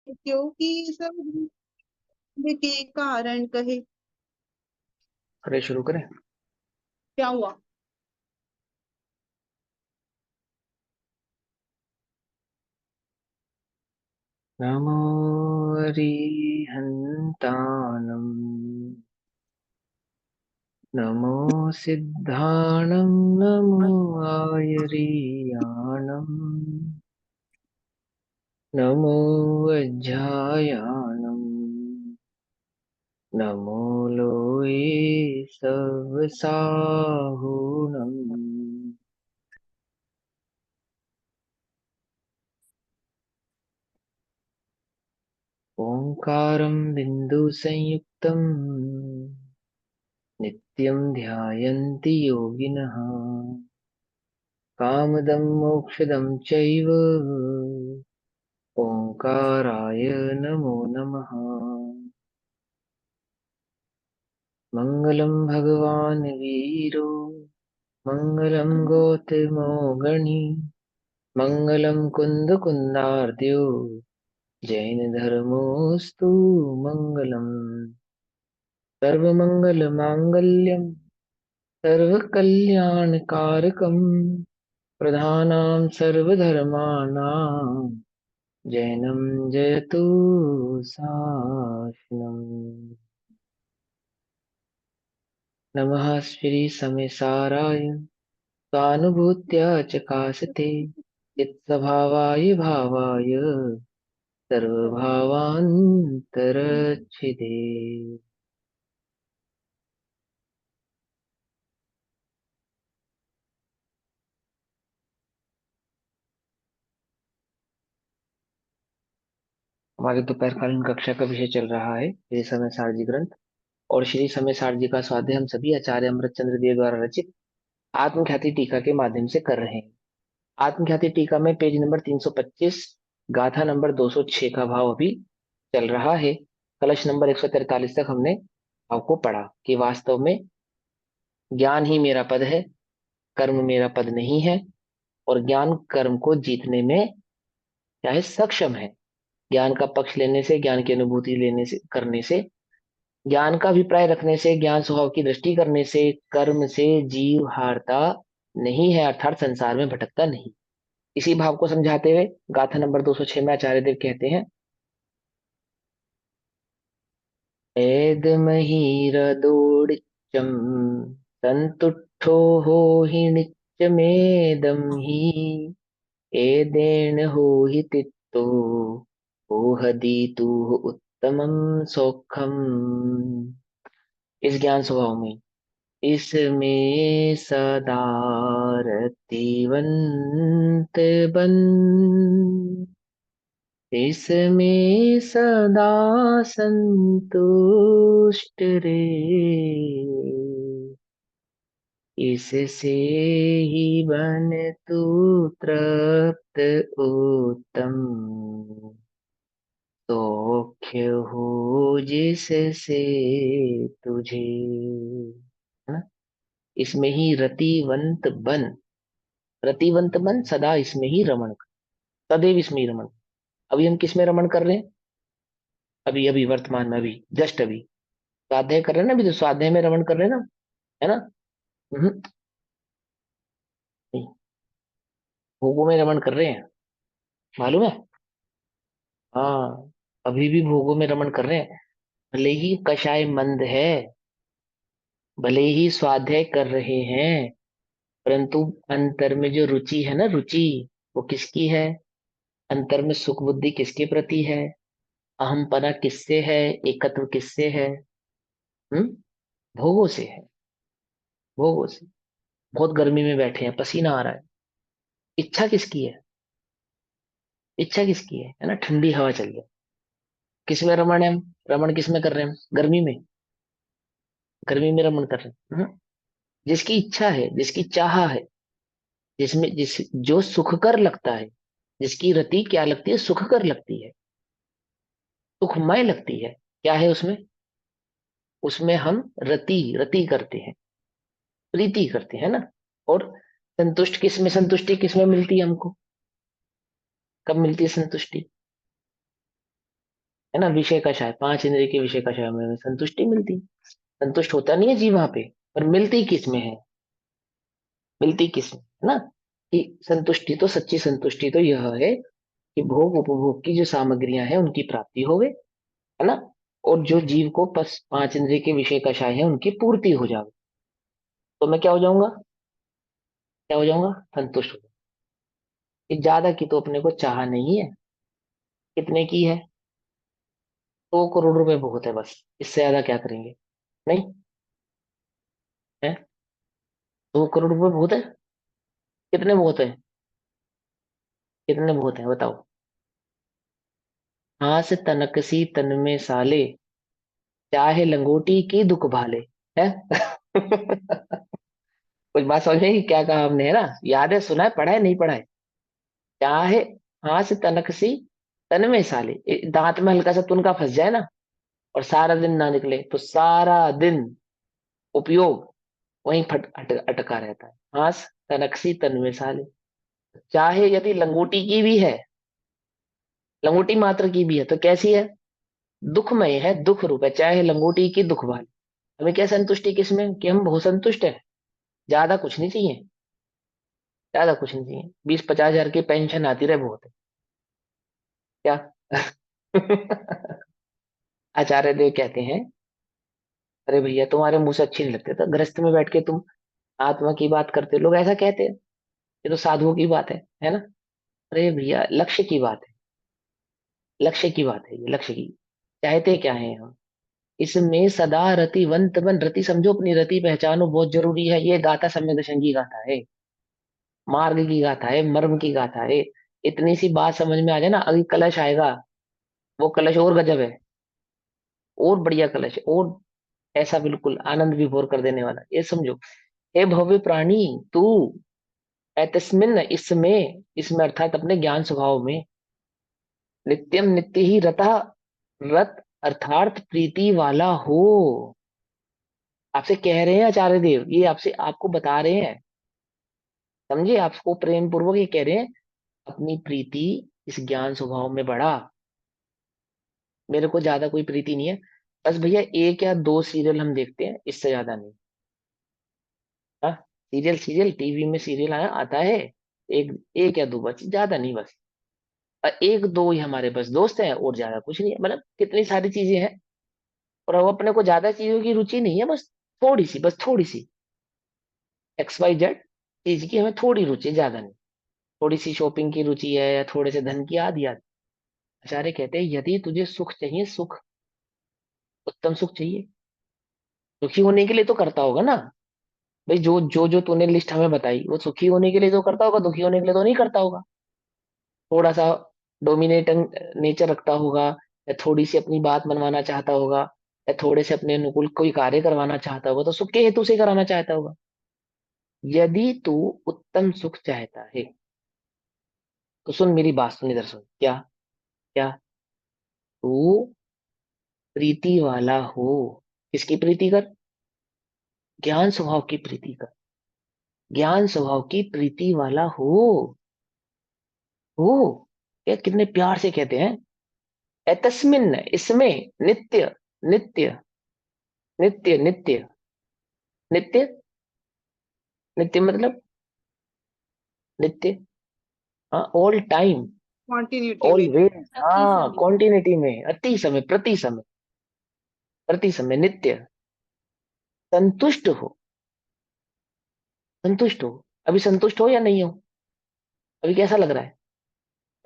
क्योंकि सब दुख के कारण कहे। अरे शुरू करें। क्या हुआ? नमो अरिहन्ताणम् नमो सिद्धाणं नमो आयरीयाणम् नमो वज्रायाणम् नमो लोये सवसाहुणम्। ओंकारं बिन्दुसंयुक्तं नित्यं ध्यायन्ति योगिनः कामदं मोक्षदं चैव ओंकाराय नमो नमः। मङ्गलं भगवान् वीरो मङ्गलं गौतमो गणी मङ्गलं कुन्दकुन्दार्द्यो जैनधर्मोऽस्तु मङ्गलम्। सर्वमङ्गलमाङ्गल्यं सर्वकल्याणकारकं प्रधानां सर्वधर्माणां जैनं जयतु शासनम्। नमः श्री समेसाराय स्वानुभूत्या चकासते चित्स्वभावाय भावाय सर्वभावान्तरच्छिदे। हमारे दोपहरकालीन कक्षा का विषय चल रहा है श्री समय सारजी ग्रंथ और श्री समय सारजी का स्वाध्याय हम सभी आचार्य अमृतचंद्र देव द्वारा रचित आत्मख्याति टीका के माध्यम से कर रहे हैं। आत्मख्याति टीका में पेज नंबर 325 गाथा नंबर 206 का भाव अभी चल रहा है। कलश नंबर 143 तक हमने भाव को पढ़ा कि वास्तव में ज्ञान ही मेरा पद है, कर्म मेरा पद नहीं है और ज्ञान कर्म को जीतने में क्या है सक्षम है। ज्ञान का पक्ष लेने से, ज्ञान की अनुभूति लेने से, करने से, ज्ञान का अभिप्राय रखने से, ज्ञान स्वभाव की दृष्टि करने से कर्म से जीव हारता नहीं है, अर्थात संसार में भटकता नहीं। इसी भाव को समझाते हुए गाथा नंबर 206 में आचार्य देव कहते हैं, एदमहीरदोडिच्चं सन्तुष्टो हो हि नित्यमेदं हि एदेन हो हि तित्तो ओहदीतु उत्तमं सौख्यम। इस ज्ञान स्वभाव में इसमें सदा रतिवंत बन इसमें सदा संतुष्ट रे इससे ही बन तू तृप्त उत्तम सौख्य हो जिससे तुझे, है ना। इसमें ही रतिवंत बन, रतिवंत बन सदा इसमें ही रमण कर, सदैव इसमें ही रमण। अभी हम किस में रमण कर रहे हैं? अभी अभी वर्तमान में, अभी जस्ट अभी स्वाध्याय कर रहे हैं ना, अभी तो स्वाध्याय में रमण कर रहे हैं ना, है ना। हम्म, नहीं, भोगों में रमण कर रहे हैं, मालूम है। हाँ, अभी भी भोगों में रमण कर रहे हैं। भले ही कषाय मंद है, भले ही स्वाध्याय कर रहे हैं, परंतु अंतर में जो रुचि है ना, रुचि वो किसकी है? अंतर में सुख बुद्धि किसके प्रति है? अहमपना किससे है? एकत्व किससे है? हम्म, भोगों से है, भोगों से। बहुत गर्मी में बैठे हैं, पसीना आ रहा है, इच्छा किसकी है? इच्छा किसकी है ना, ठंडी हवा चाहिए। किस में रमण है हम? रमण किस में कर रहे हैं हम? गर्मी में, गर्मी में रमण कर रहे हैं। जिसकी इच्छा है, जिसकी चाह है, जिसमें जिस जो सुखकर लगता है, जिसकी रति क्या लगती है? सुखकर लगती है, सुखमय लगती है। क्या है उसमें? उसमें हम रति रति करते हैं, प्रीति करते हैं ना। और संतुष्ट किस में, संतुष्टि किस में मिलती है हमको? कब मिलती है संतुष्टि? है ना, विषय कषाय, पांच इंद्रिय के विषय कषाय में संतुष्टि मिलती। संतुष्ट होता नहीं है जीव वहां पे, पर मिलती किस में है, मिलती किस में, है ना, कि संतुष्टि तो, सच्ची संतुष्टि तो यह है कि भोग उपभोग की जो सामग्रियां हैं उनकी प्राप्ति हो गई, है ना, और जो जीव को बस पांच इंद्रिय के विषय कषाय है उनकी पूर्ति हो जाए, तो मैं क्या हो जाऊंगा, क्या हो जाऊंगा, संतुष्ट हो जाऊंगा। कि ज्यादा की तो अपने को चाह नहीं है। कितने की है, 2 करोड़ रुपए बहुत है बस, इससे ज्यादा क्या करेंगे, नहीं है, 2 करोड़ रुपए बहुत है। कितने बहुत है, कितने बहुत है बताओ। हाँ से तनक सी तन में साले, चाहे लंगोटी की दुख भाले, है कुछ बात समझ में आई कि क्या कहा हमने, है ना, याद है, सुना है, पढ़ा है, नहीं पढ़ा है। चाहे, हाँ से तनक सी तन में साले, दांत में हल्का सा तुनका फंस जाए ना, और सारा दिन ना निकले, तो सारा दिन उपयोग वहीं अटका रहता है। हास तनकसी तन में साले, चाहे यदि लंगोटी की भी है, लंगोटी मात्र की भी है तो कैसी है, दुखमय है, दुख रूप है, चाहे लंगोटी की दुख वाली। हमें क्या संतुष्टि किसमें, कि हम बहुत संतुष्ट है, ज्यादा कुछ नहीं चाहिए, ज्यादा कुछ नहीं चाहिए, 20-50 हजार की पेंशन आती रहे बहुत है, क्या आचार्य देव कहते हैं, अरे भैया तुम्हारे मुंह से अच्छी नहीं लगते, तो गृहस्थ में बैठ के तुम आत्मा की बात करते हो, लोग ऐसा कहते हैं, ये तो साधुओं की बात है ना। अरे भैया लक्ष्य की बात है, लक्ष्य की बात है, ये लक्ष्य की, चाहते क्या है हम, इसमें सदा रतिवंत बन, रति समझो अपनी, रति पहचानो, बहुत जरूरी है, ये गाथा सम्यक दर्शन की गाथा है, मार्ग की गाथा है, मर्म की गाथा है। इतनी सी बात समझ में आ जाए ना, अभी कलश आएगा, वो कलश और गजब है, और बढ़िया कलश है, और ऐसा बिल्कुल आनंद विभोर कर देने वाला, ये समझो। हे भव्य प्राणी, तू एतस्मिन, इसमें, इसमें अर्थात अपने ज्ञान स्वभाव में, नित्यम नित्य ही रता, रत अर्थार्थ प्रीति वाला हो। आपसे कह रहे हैं आचार्य देव, ये आपसे, आपको बता रहे हैं, समझे, आपको प्रेम पूर्वक ये कह रहे हैं, अपनी प्रीति इस ज्ञान स्वभाव में बढ़ा। मेरे को ज्यादा कोई प्रीति नहीं है, बस भैया 1 या 2 सीरियल हम देखते हैं, इससे ज्यादा नहीं। हाँ, सीरियल, सीरियल टीवी में सीरियल आया आता है, एक, 1 या 2 बस, ज्यादा नहीं बस। और 1-2 ही हमारे बस दोस्त हैं, और ज्यादा कुछ नहीं है, मतलब कितनी सारी चीजें हैं, और अब अपने को ज्यादा चीजों की रुचि नहीं है, बस थोड़ी सी, बस थोड़ी सी, XYZ चीज की हमें थोड़ी रुचि है, ज्यादा नहीं। थोड़ी सी शॉपिंग की रुचि है, या थोड़े से धन की, आदि आदि। आचार्य कहते हैं, यदि तुझे सुख चाहिए, सुख, उत्तम सुख चाहिए, सुखी होने के लिए तो करता होगा ना, भाई जो तूने लिस्ट हमें बताई, वो सुखी होने के लिए तो करता होगा, दुखी होने के लिए तो नहीं करता होगा। थोड़ा सा डोमिनेटिंग नेचर रखता होगा, या थोड़ी सी अपनी बात मनवाना चाहता होगा, या थोड़े से अपने अनुकूल कोई कार्य करवाना चाहता होगा, तो सुख के हेतु से कराना चाहता होगा। यदि तू उत्तम सुख चाहता है, तो सुन मेरी बात, सुन इधर सुन, क्या, क्या, तू प्रीति वाला हो, किसकी प्रीति कर, ज्ञान स्वभाव की प्रीति कर, ज्ञान स्वभाव की प्रीति वाला हो, ये कितने प्यार से कहते हैं, एतस्मिन, इसमें, नित्य, नित्य, नित्य, नित्य, नित्य, नित्य मतलब, नित्य, हाँ, ऑल टाइम, कॉन्टिन्यूटी में। ऑलवेज, हाँ, कॉन्टिन्यूटी में, अति समय, प्रति समय, प्रति समय, नित्य, संतुष्ट हो, संतुष्ट हो। अभी संतुष्ट हो या नहीं हो, अभी कैसा लग रहा है,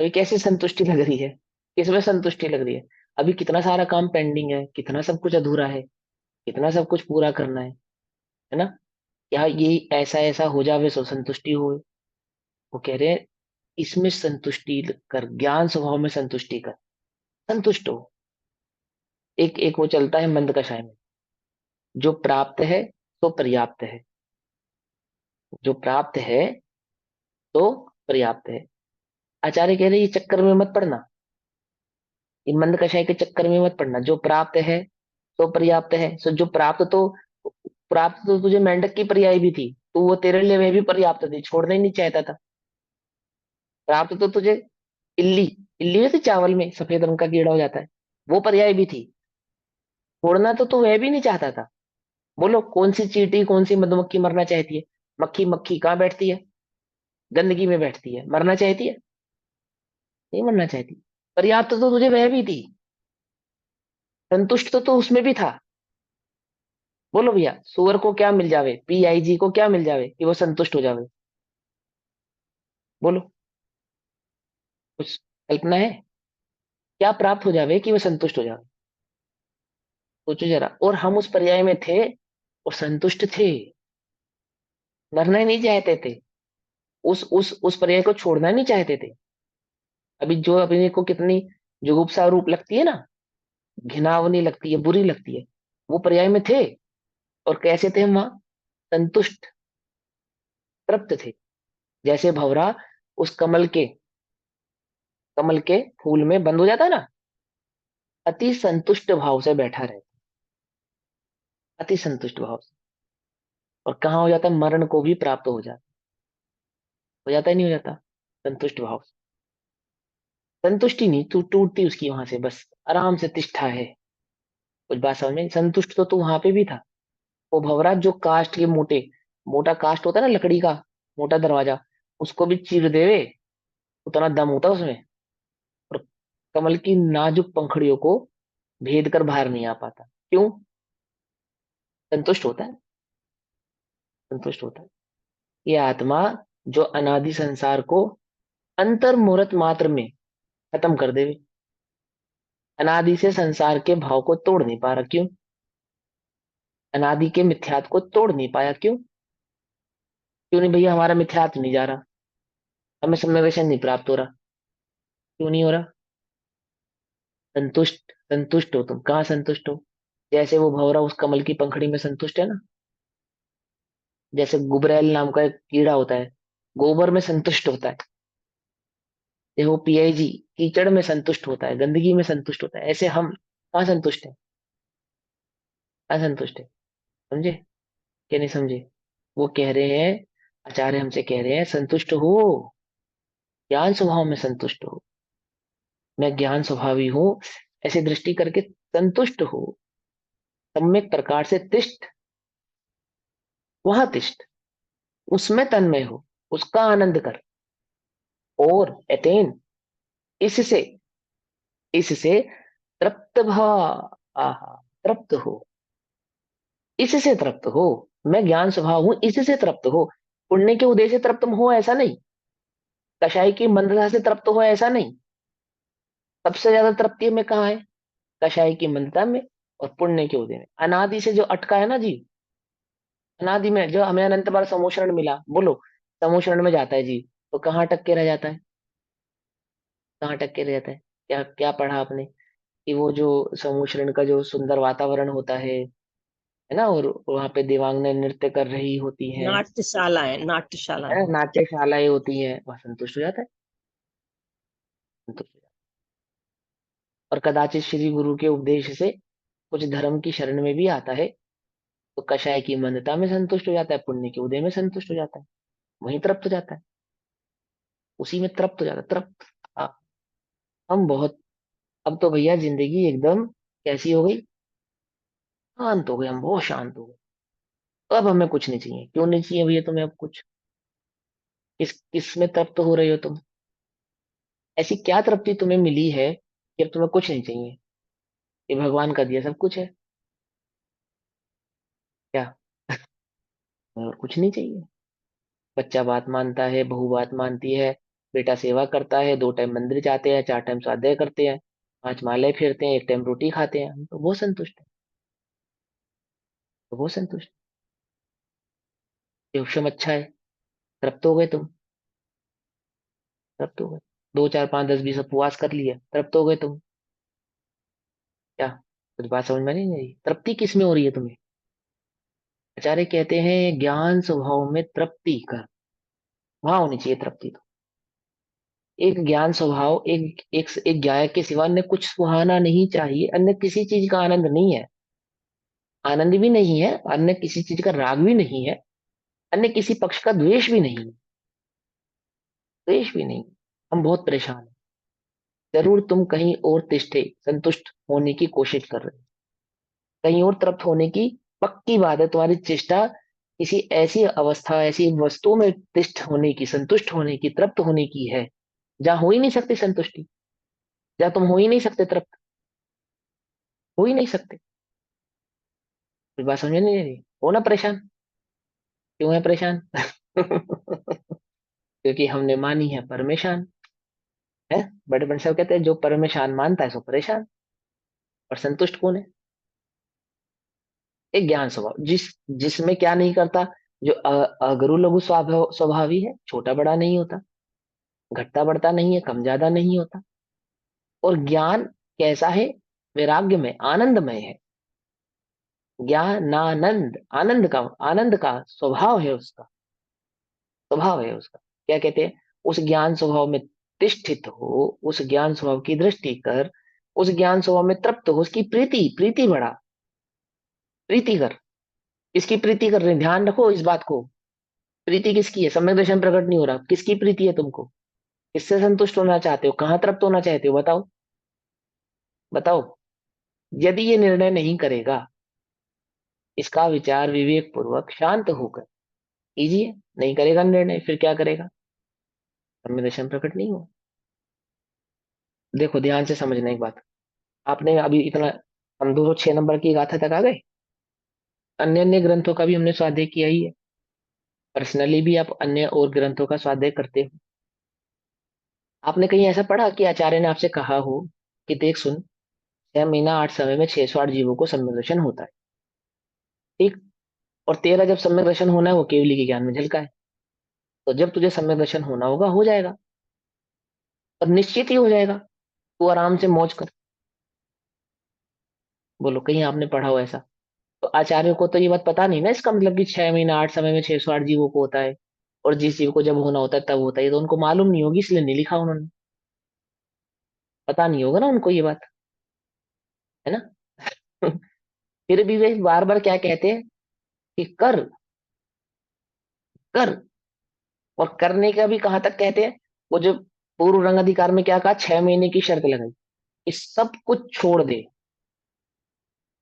अभी कैसी संतुष्टि लग रही है, किसमें संतुष्टि लग रही है, अभी कितना सारा काम पेंडिंग है, कितना सब कुछ अधूरा है, कितना सब कुछ पूरा करना है ना, क्या ये ऐसा ऐसा हो जावे सो संतुष्टि हो। वो कह रहे हैं, इसमें संतुष्टि कर, ज्ञान स्वभाव में संतुष्टि कर, संतुष्ट हो। एक एक वो चलता है मंद कषाय में, जो प्राप्त है तो पर्याप्त है, जो प्राप्त है तो पर्याप्त है। आचार्य कह रहे हैं, ये चक्कर में मत पड़ना, इन मंद कषाय के चक्कर में मत पड़ना, जो प्राप्त है तो पर्याप्त है, सो जो प्राप्त तो, प्राप्त तो तुझे मेंढक की पर्याय भी थी, तो वो तेरे लिए वह भी पर्याप्त थी, छोड़ना ही नहीं चाहता था। प्राप्त तो तुझे, इल्ली, इल्ली वैसे चावल में सफेद रंग का कीड़ा हो जाता है, वो पर्याय भी थी। छोड़ना तो तू वह भी नहीं चाहता था। बोलो कौन सी चींटी कौन सी मधुमक्खी मरना चाहती है? मक्खी मक्खी कहाँ बैठती है? गंदगी में बैठती है। मरना चाहती है? नहीं मरना चाहती। पर्याप्त तो तुझे वह भी थी। संतुष्ट तो तू उसमें भी था। बोलो भैया, सुअर को क्या मिल जावे, PIG को क्या मिल जावे कि वो संतुष्ट हो जावे? बोलो, कुछ कल्पना है? क्या प्राप्त हो जावे कि वो संतुष्ट हो जावे? सोचो जरा। और हम उस पर्याय में थे और संतुष्ट थे। मरना ही नहीं चाहते थे। उस पर्याय को छोड़ना नहीं चाहते थे। अभी जो अपने को कितनी जुगुप्सा रूप लगती है ना, घिनावनी लगती है, बुरी लगती है, वो पर्याय में थे। और कैसे थे हम वहां? संतुष्ट, तृप्त थे। जैसे भंवरा उस कमल के फूल में बंद हो जाता है ना, अति संतुष्ट भाव से बैठा रहता। अति संतुष्ट भाव से। और कहाँ हो जाता है? मरण को भी प्राप्त हो जाता ही नहीं हो जाता संतुष्ट भाव से। संतुष्टि नहीं, तू टूटती उसकी वहां से, बस आराम से तिष्ठा है। कुछ बात समझ में? संतुष्ट तो तू वहां पे भी था। वो भंवरा जो काष्ठ के मोटा काष्ठ होता है ना, लकड़ी का मोटा दरवाजा, उसको भी चीर देवे, उतना दम होता है उसमें। और कमल की नाजुक पंखड़ियों को भेद कर बाहर नहीं आ पाता। क्यों? संतुष्ट होता है। संतुष्ट होता है। ये आत्मा जो अनादि संसार को अंतर मुहूर्त मात्र में खत्म कर देवे, अनादि से संसार के भाव को तोड़ नहीं पा रहा। क्यों? अनादि के मिथ्यात्व को तोड़ नहीं पाया। क्यों? क्यों नहीं भैया? हमारा मिथ्यात्व नहीं जा रहा, हमें सम्यवेशन नहीं प्राप्त हो रहा। क्यों नहीं हो रहा? संतुष्ट, संतुष्ट हो तुम। कहाँ संतुष्ट हो? जैसे वो भंवरा उस कमल की पंखड़ी में संतुष्ट है ना, जैसे गुबरैल नाम का एक कीड़ा होता है, गोबर में संतुष्ट होता है। जैसे वो PIG कीचड़ में संतुष्ट होता है, गंदगी में संतुष्ट होता है, ऐसे हम कहाँ संतुष्ट है? कहाँ संतुष्ट है? समझे कि नहीं समझे? वो कह रहे हैं, आचार्य हमसे कह रहे हैं, संतुष्ट हो, ज्ञान स्वभाव में संतुष्ट हो। मैं ज्ञान स्वभावी हूँ, ऐसे दृष्टि करके संतुष्ट हो। सम्यक प्रकार से तिष्ठ, वहां तिष्ठ, उसमें तन्मय हो, उसका आनंद कर। और अटेन, इससे इससे तृप्त भा, आहा, तृप्त हो, इससे तृप्त हो। मैं ज्ञान स्वभाव हूं, इससे तृप्त हो। पुण्य के उदय से तृप्त हो ऐसा नहीं, कषाय की मंदता से तृप्त हो ऐसा नहीं। सबसे ज्यादा तृप्ति में कहाँ है? कषाय की मंदता में और पुण्य के उदय में। अनादि से जो अटका है ना जीव, अनादि में जो हमें अनंत बार समोशरण मिला, बोलो, समोशरण में जाता है जीव, तो कहाँ अटक के रह जाता है? कहाँ अटक के रह जाता है? क्या क्या पढ़ा आपने कि वो जो समोशरण का जो सुंदर वातावरण होता है ना, और वहां पे देवांगनाएं नृत्य कर रही होती हैं, नाट्यशालाएं है होती नाट्यशालाएं होती हैं, वह संतुष्ट हो जाता है। संतुष्ट हो जाता है। और कदाचित श्री गुरु के उपदेश से कुछ धर्म की शरण में भी आता है, तो कषाय की मंदता में संतुष्ट हो जाता है, पुण्य के उदय में संतुष्ट हो जाता है, वहीं तृप्त हो जाता है, उसी में तृप्त हो जाता है। तृप्त। हाँ, हम बहुत, अब तो भैया जिंदगी एकदम कैसी हो गई? शांत हो गए, हम बहुत शांत हो गए। तो अब हमें कुछ नहीं चाहिए। क्यों नहीं चाहिए भैया तुम्हें अब कुछ? किस में तृप्त हो रहे हो तुम? ऐसी क्या तृप्ति तुम्हें मिली है कि अब तुम्हें कुछ नहीं चाहिए? ये भगवान का दिया सब कुछ है क्या? और कुछ नहीं चाहिए। बच्चा बात मानता है, बहू बात मानती है, बेटा सेवा करता है, 2 टाइम मंदिर जाते हैं, 4 टाइम स्वाध्याय करते हैं, 5 माले फेरते हैं, 1 टाइम रोटी खाते हैं, हम तो वो संतुष्ट है। तो वो संतुष्ट। ये उपशम अच्छा है। तृप्त हो गए तुम। तृप्त हो गए। 2 4 5 10 20 उपवास कर लिया, तृप्त हो गए तुम। क्या? कुछ बात समझ में नहीं आई? तृप्ति किस में हो रही है तुम्हें? आचार्य कहते हैं ज्ञान स्वभाव में तृप्ति कर, वहां होनी चाहिए तृप्ति। तो एक ज्ञान स्वभाव, एक गायक के सिवा अन्य कुछ सुहाना नहीं चाहिए, अन्य किसी चीज का आनंद नहीं है, आनंद भी नहीं है, अन्य किसी चीज का राग भी नहीं है, अन्य किसी पक्ष का द्वेष भी नहीं है। द्वेष भी नहीं। हम बहुत परेशान हैं। जरूर तुम कहीं और तिष्ठे संतुष्ट होने की कोशिश कर रहे हो, कहीं और तृप्त होने की पक्की बात है। तुम्हारी चेष्टा किसी ऐसी अवस्था, ऐसी वस्तु में तिष्ठ होने की, संतुष्ट होने की, तृप्त होने की है जहां हो ही नहीं सकती संतुष्टि, जहां तुम हो ही नहीं सकते तृप्त, हो ही नहीं सकते। कोई बात समझ नहीं आ रही हो ना परेशान? क्यों है परेशान? क्योंकि हमने मानी है परमेशान, है। बड़े बड़े साहब कहते हैं जो परमेशान मानता है सो परेशान। और संतुष्ट कौन है? एक ज्ञान स्वभाव, जिसमें क्या नहीं करता, जो अगरु लघु स्वभावी है, छोटा बड़ा नहीं होता, घटता बढ़ता नहीं है, कम ज्यादा नहीं होता। और ज्ञान कैसा है? वैराग्य में आनंदमय है। ज्ञानानंद, आनंद का स्वभाव है उसका, स्वभाव है उसका। क्या कहते हैं? उस ज्ञान स्वभाव में तिष्ठित हो, उस ज्ञान स्वभाव की दृष्टि कर, उस ज्ञान स्वभाव में तृप्त हो, उसकी प्रीति, प्रीति बढ़ा, प्रीति कर। किसकी प्रीति कर रहे हैं? ध्यान रखो इस बात को। प्रीति किसकी है? सम्यक दर्शन प्रकट नहीं हो रहा, किसकी प्रीति है तुमको? किससे संतुष्ट होना चाहते हो? कहाँ तृप्त होना चाहते हो? बताओ, बताओ। यदि ये निर्णय नहीं करेगा, इसका विचार विवेक पूर्वक शांत होकर कीजिए। नहीं करेगा निर्णय, फिर क्या करेगा? सम्यक दर्शन प्रकट नहीं हो। देखो ध्यान से समझना एक बात। आपने अभी इतना, हम 206 नंबर की गाथा तक आ गए। अन्य अन्य ग्रंथों का भी हमने स्वाध्याय किया ही है। पर्सनली भी आप अन्य और ग्रंथों का स्वाध्याय करते हो। आपने कहीं ऐसा पढ़ा कि आचार्य ने आपसे कहा हो कि देख सुन, 6 महीना 8 समय में 608 जीवों को सम्यक दर्शन होता है, ठीक। और तेरा जब सम्यक दर्शन होना है वो केवली के ज्ञान में झलका है। तो जब तुझे सम्यक दर्शन होना होगा, हो जाएगा, और निश्चित ही हो जाएगा। तू आराम से मौज कर। बोलो कहीं आपने पढ़ा हो ऐसा? तो आचार्य को तो ये बात पता नहीं ना, इसका मतलब कि 6 महीना 8 समय में 608 जीवों को होता है, और जिस जीव को जब होना होता है तब होता है, ये तो उनको मालूम नहीं होगी, इसलिए नहीं लिखा उन्होंने। पता नहीं होगा ना उनको ये बात, है ना? फिर भी वे बार बार क्या कहते हैं कि कर, कर। और करने का भी कहाँ तक कहते हैं? वो जो पूर्व रंग अधिकार में क्या कहा, 6 महीने की शर्त लगाई, इस सब कुछ छोड़ दे,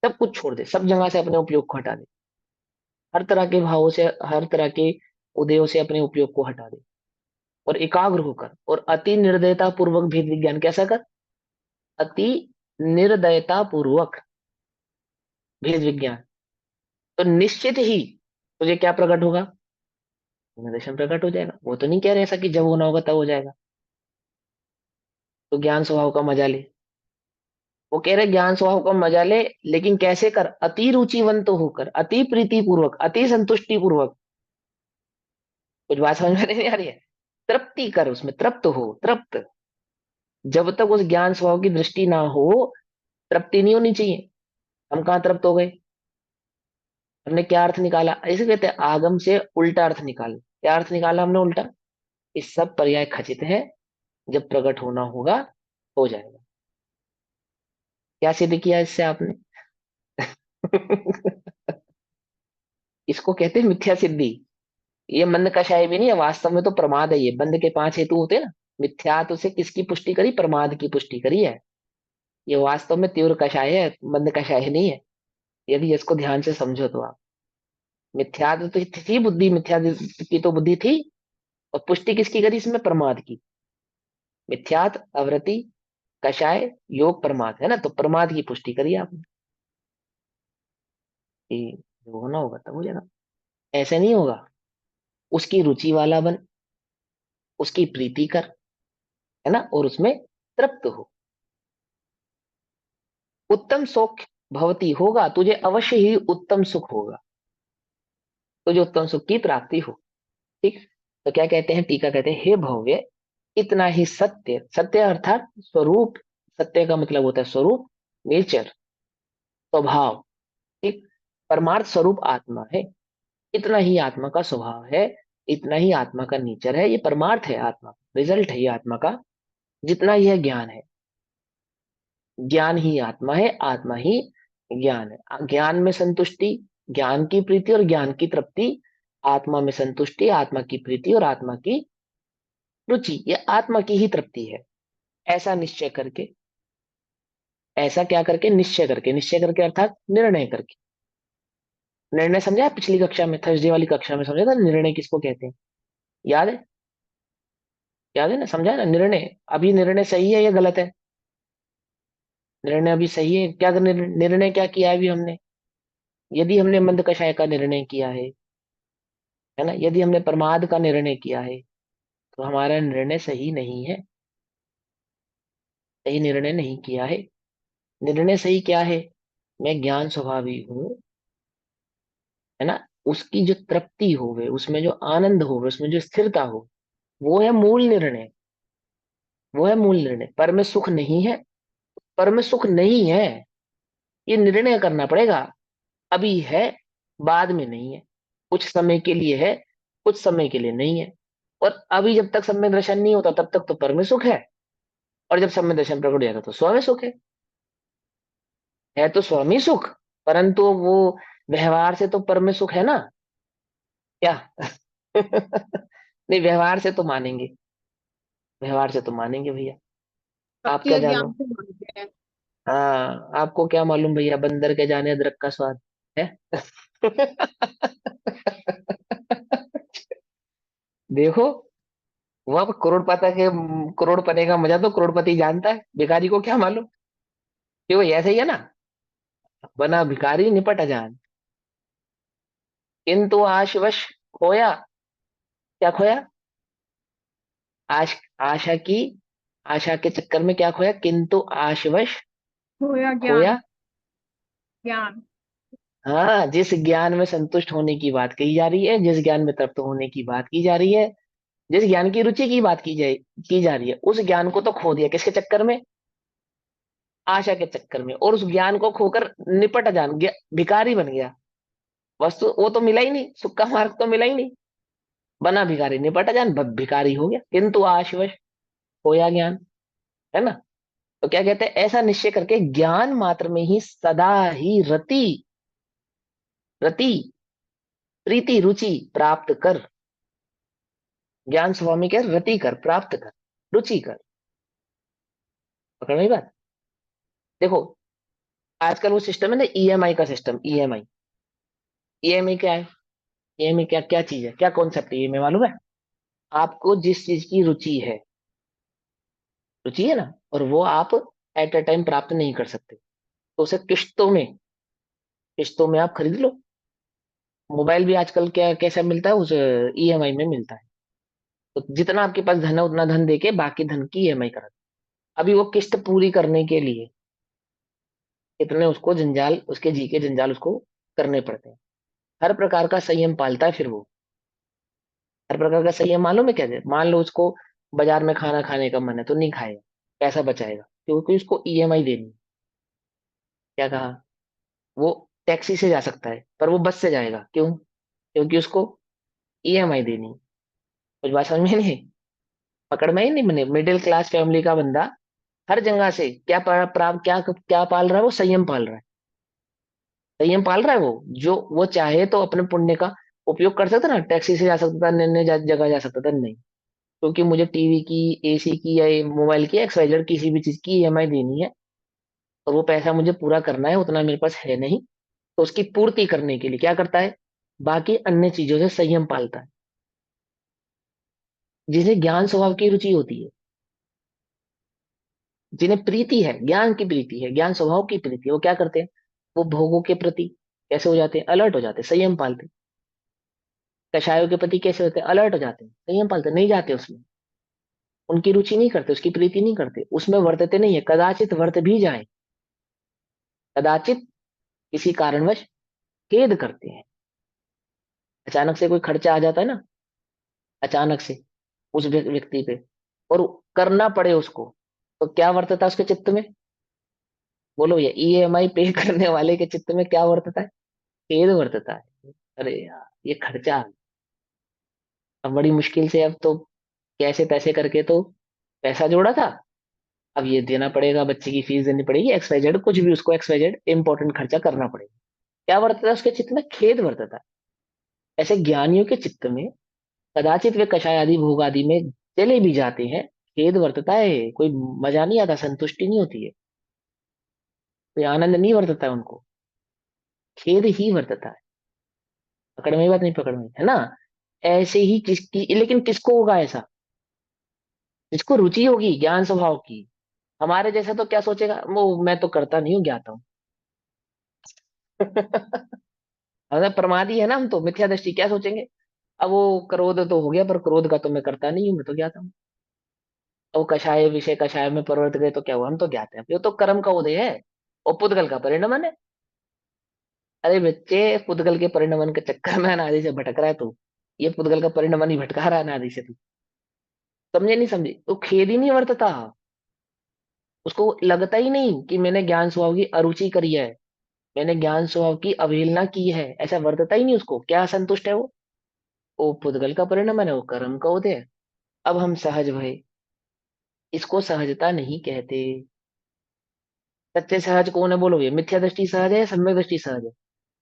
सब कुछ छोड़ दे, सब जगह से अपने उपयोग को हटा दे, हर तरह के भावों से, हर तरह के उदयों से अपने उपयोग को हटा दे, और एकाग्र होकर और अति निर्दयता पूर्वक भेद विज्ञान कैसा कर? अति निर्दयता पूर्वक भेद विज्ञान। तो निश्चित ही तुझे क्या प्रकट होगा? निर्देशन प्रकट हो जाएगा। वो तो नहीं कह रहे ऐसा कि जब होना होगा तब हो जाएगा। तो ज्ञान स्वभाव का मजा ले। वो कह रहे ज्ञान स्वभाव का मजा ले, लेकिन कैसे कर? अति रुचिवंत होकर, अति प्रीति पूर्वक, अति संतुष्टि पूर्वक। कुछ बात समझ में नहीं आ रही है? तृप्ति कर, उसमें तृप्त हो, तृप्त। जब तक उस ज्ञान स्वभाव की दृष्टि ना हो, तृप्ति नहीं होनी चाहिए। हम कहाँ तृप्त हो गए? हमने क्या अर्थ निकाला? ऐसे कहते हैं आगम से उल्टा अर्थ निकाल। क्या अर्थ निकाला हमने उल्टा? इस सब पर्याय खचित है, जब प्रकट होना होगा हो जाएगा। क्या सिद्ध किया इससे आपने? इसको कहते हैं मिथ्या सिद्धि। ये मंद कषाय भी नहीं है, वास्तव में तो प्रमाद है। ये बंद के 5 हेतु होते हैं ना, मिथ्यात्व से किसकी पुष्टि करी? प्रमाद की पुष्टि करी है। ये वास्तव में तीव्र कषाय है, मंद कषाय नहीं है। यदि इसको ध्यान से समझो तो आप, मिथ्यात्व तो थी बुद्धि, मिथ्या की तो बुद्धि थी, और पुष्टि किसकी करी इसमें? प्रमाद की। मिथ्यात, अवृत्ति, कषाय, योग, प्रमाद, है ना? तो प्रमाद की पुष्टि करी आपने कि जब होना होगा तब हो जाएगा। ऐसे नहीं होगा। उसकी रुचि वाला बन, उसकी प्रीति कर, है ना, और उसमें तृप्त हो। उत्तम सुख भवती होगा, तुझे अवश्य ही उत्तम सुख होगा, तुझे उत्तम सुख की प्राप्ति हो, ठीक। तो क्या कहते हैं? टीका कहते हैं, हे भव्य, इतना ही सत्य, सत्य अर्थात स्वरूप। सत्य का मतलब होता है स्वरूप, नेचर, स्वभाव, ठीक। परमार्थ स्वरूप आत्मा है, इतना ही आत्मा का स्वभाव है, इतना ही आत्मा का नेचर है। ये परमार्थ है आत्मा, रिजल्ट है ये आत्मा का। जितना यह ज्ञान है, ज्ञान ही आत्मा है, आत्मा ही ज्ञान है। ज्ञान में संतुष्टि, ज्ञान की प्रीति और ज्ञान की तृप्ति, आत्मा में संतुष्टि, आत्मा की प्रीति और आत्मा की रुचि, ये आत्मा की ही तृप्ति है। ऐसा निश्चय करके, ऐसा क्या करके, निश्चय करके अर्थात निर्णय करके। निर्णय समझा है? पिछली कक्षा में, थर्सडे वाली कक्षा में समझा था निर्णय किसको कहते हैं? याद है? याद है ना, समझा है ना निर्णय? अभी निर्णय सही है या गलत है? निर्णय अभी सही है क्या? निर्णय क्या किया है अभी हमने? यदि हमने मंद कषाय का निर्णय किया है ना, यदि हमने प्रमाद का निर्णय किया है, तो हमारा निर्णय सही नहीं है, सही निर्णय नहीं किया है। निर्णय सही क्या है? मैं ज्ञान स्वभावी हूँ, है ना, उसकी जो तृप्ति होवे, उसमें जो आनंद होवे, उसमें जो स्थिरता हो, वो है मूल निर्णय। वो है मूल निर्णय। पर में सुख नहीं है, पर में सुख नहीं है, ये निर्णय करना पड़ेगा। अभी है, बाद में नहीं है। कुछ समय के लिए है, कुछ समय के लिए नहीं है। और अभी जब तक सम्यक दर्शन नहीं होता तब तक तो पर में सुख है, और जब सम्यक दर्शन प्रकट हो जाता तो स्व में सुख है तो स्वामी सुख। परंतु वो व्यवहार से तो पर में सुख है ना, क्या? नहीं, व्यवहार से तो मानेंगे, व्यवहार से तो मानेंगे भैया। आप सबके क्या अज्ञान जानो? से मानते हैं। हाँ, आपको क्या मालूम भैया, बंदर के जाने अदरक का स्वाद है। देखो, वो अब करोड़पति का मजा तो करोड़पति जानता है, भिखारी को क्या मालूम? कि वो ऐसे ही है ना, बना भिखारी निपट अजान। किंतु आशवश खोया, क्या खोया? आश आशा की, आशा के चक्कर में क्या खोया? किंतु आशवश खोया ज्ञान। खोया। ज्ञान। हाँ, जिस ज्ञान में संतुष्ट होने की बात कही जा रही है, जिस ज्ञान में तृप्त होने की बात की जा रही है, जिस ज्ञान की रुचि की बात की जा रही है, उस ज्ञान को तो खो दिया किसके चक्कर में? आशा के चक्कर में। और उस ज्ञान को खोकर निपट जान गया, भिखारी बन गया। वस्तु वो तो मिला ही नहीं, सुख का मार्ग तो मिला ही नहीं, बना भिखारी, निपट जान, भिखारी हो गया। किंतु आशवश खोया ज्ञान, है ना। तो क्या कहते हैं? ऐसा निश्चय करके ज्ञान मात्र में ही सदा ही रति, रति, प्रीति, रुचि प्राप्त कर। ज्ञान स्वामी के रति कर, प्राप्त कर, रुचि कर। पकड़ में बात? देखो, आजकल वो सिस्टम है ना, ईएमआई का सिस्टम, ईएमआई। ईएमआई क्या है? ईएमआई क्या क्या चीज है, क्या कॉन्सेप्ट है ईएमआई मालूम है? आपको जिस चीज की रुचि है, रुचि है ना, और वो आप एट अ टाइम प्राप्त नहीं कर सकते, तो उसे किश्तों में, किश्तों में आप खरीद लो। मोबाइल भी आजकल क्या कैसा मिलता है, उस ईएमआई में मिलता है। तो जितना आपके पास धन है उतना धन देके बाकी धन की ईएमआई करा दो। अभी वो किस्त पूरी करने के लिए इतने उसको जंजाल, उसके जी के जंजाल उसको करने पड़ते हैं। हर प्रकार का संयम पालता है फिर वो। हर प्रकार का संयम मालूम है क्या है? मान लो उसको बाजार में खाना खाने का मन है तो नहीं खाएगा, पैसा बचाएगा, क्योंकि उसको ईएमआई देनी है। क्या कहा? वो टैक्सी से जा सकता है पर वो बस से जाएगा, क्यों? क्योंकि उसको ईएमआई देनी है। कुछ बात समझ में नहीं? पकड़ में ही नहीं बने। मिडिल क्लास फैमिली का बंदा हर जगह से क्या क्या क्या पाल रहा है? वो संयम पाल रहा है। संयम पाल रहा है वो। जो वो चाहे तो अपने पुण्य का उपयोग कर सकता ना, टैक्सी से जा सकता था, नई नई जगह जा सकता था, नहीं। क्योंकि मुझे टीवी की, एसी की, या मोबाइल की, एक्सवाइजेड किसी भी चीज की ईएमआई देनी है, और वो पैसा मुझे पूरा करना है, उतना मेरे पास है नहीं। तो उसकी पूर्ति करने के लिए क्या करता है? बाकी अन्य चीजों से संयम पालता है। जिन्हें ज्ञान स्वभाव की रुचि होती है, जिन्हें प्रीति है, ज्ञान की प्रीति है, ज्ञान स्वभाव की प्रीति है, वो क्या करते हैं? वो भोगों के प्रति कैसे हो जाते हैं? अलर्ट हो जाते हैं, संयम पालते हैं। कषायों के प्रति कैसे होते हैं? अलर्ट हो जाते हैं, संयम पालते हैं, नहीं जाते उसमें। उनकी रुचि नहीं करते, उसकी प्रीति नहीं करते, उसमें वर्तते नहीं है। कदाचित वर्त भी जाए, कदाचित किसी कारणवश खेद करते हैं। अचानक से कोई खर्चा आ जाता है ना, अचानक से उस व्यक्ति पे, और करना पड़े उसको, तो क्या वर्तता है उसके चित्त में? बोलो भैया, ईएमआई पे करने वाले के चित्त में क्या वर्तता है? खेद वर्तता है। अरे यार, ये खर्चा आ गया। अब बड़ी मुश्किल से, अब तो कैसे तैसे करके तो पैसा जोड़ा था, अब ये देना पड़ेगा, बच्चे की फीस देनी पड़ेगी, एक्सवाइजेड कुछ भी, उसको एक्सवाइजेड इंपॉर्टेंट खर्चा करना पड़ेगा। क्या वर्तता है उसके चित्त में? खेद वर्तता है। ऐसे ज्ञानियों के चित्त में कदाचित वे कषाय आदि भोग आदि में चले भी जाते हैं, खेद वर्तता है, कोई मजा नहीं आता, संतुष्टि नहीं होती है, कोई आनंद नहीं वर्तता है उनको, खेद ही वर्तता है। पकड़ में बात नहीं, पकड़ में है ना। ऐसे ही किसकी, लेकिन किसको होगा ऐसा, जिसको रुचि होगी ज्ञान स्वभाव की। हमारे जैसा तो क्या सोचेगा वो, मैं तो करता नहीं हूँ, ज्ञाता हूँ। अगर प्रमादी है ना हम, तो मिथ्या दृष्टि क्या सोचेंगे, अब वो क्रोध तो हो गया, पर क्रोध का तो मैं करता नहीं हूँ, मैं तो ज्ञाता हूँ। तो कषाय विषय कषाय में परिवर्त गए तो क्या हुआ, हम तो ज्ञाते हैं, ये तो कर्म का उदय है और पुद्गल का परिणमन है। अरे बच्चे, पुद्गल के परिणमन के चक्कर में अनादि से भटक रहा है तू, ये पुद्गल का परिणमन ही भटका रहा है अनादि से तू। समझे नहीं समझे, तो खेद ही नहीं वर्तता, उसको लगता ही नहीं कि मैंने ज्ञान स्वभाव की अरुचि करी है, मैंने ज्ञान स्वभाव की अवहेलना की है, ऐसा वर्तता ही नहीं उसको। क्या संतुष्ट है वो पुद्गल का परिणमन है, वो कर्म का उदय है। अब हम सहज भय, इसको सहजता नहीं कहते। सच्चे सहज कौन है बोलोगे, मिथ्या दृष्टि सहज है या सम्यक दृष्टि सहज है।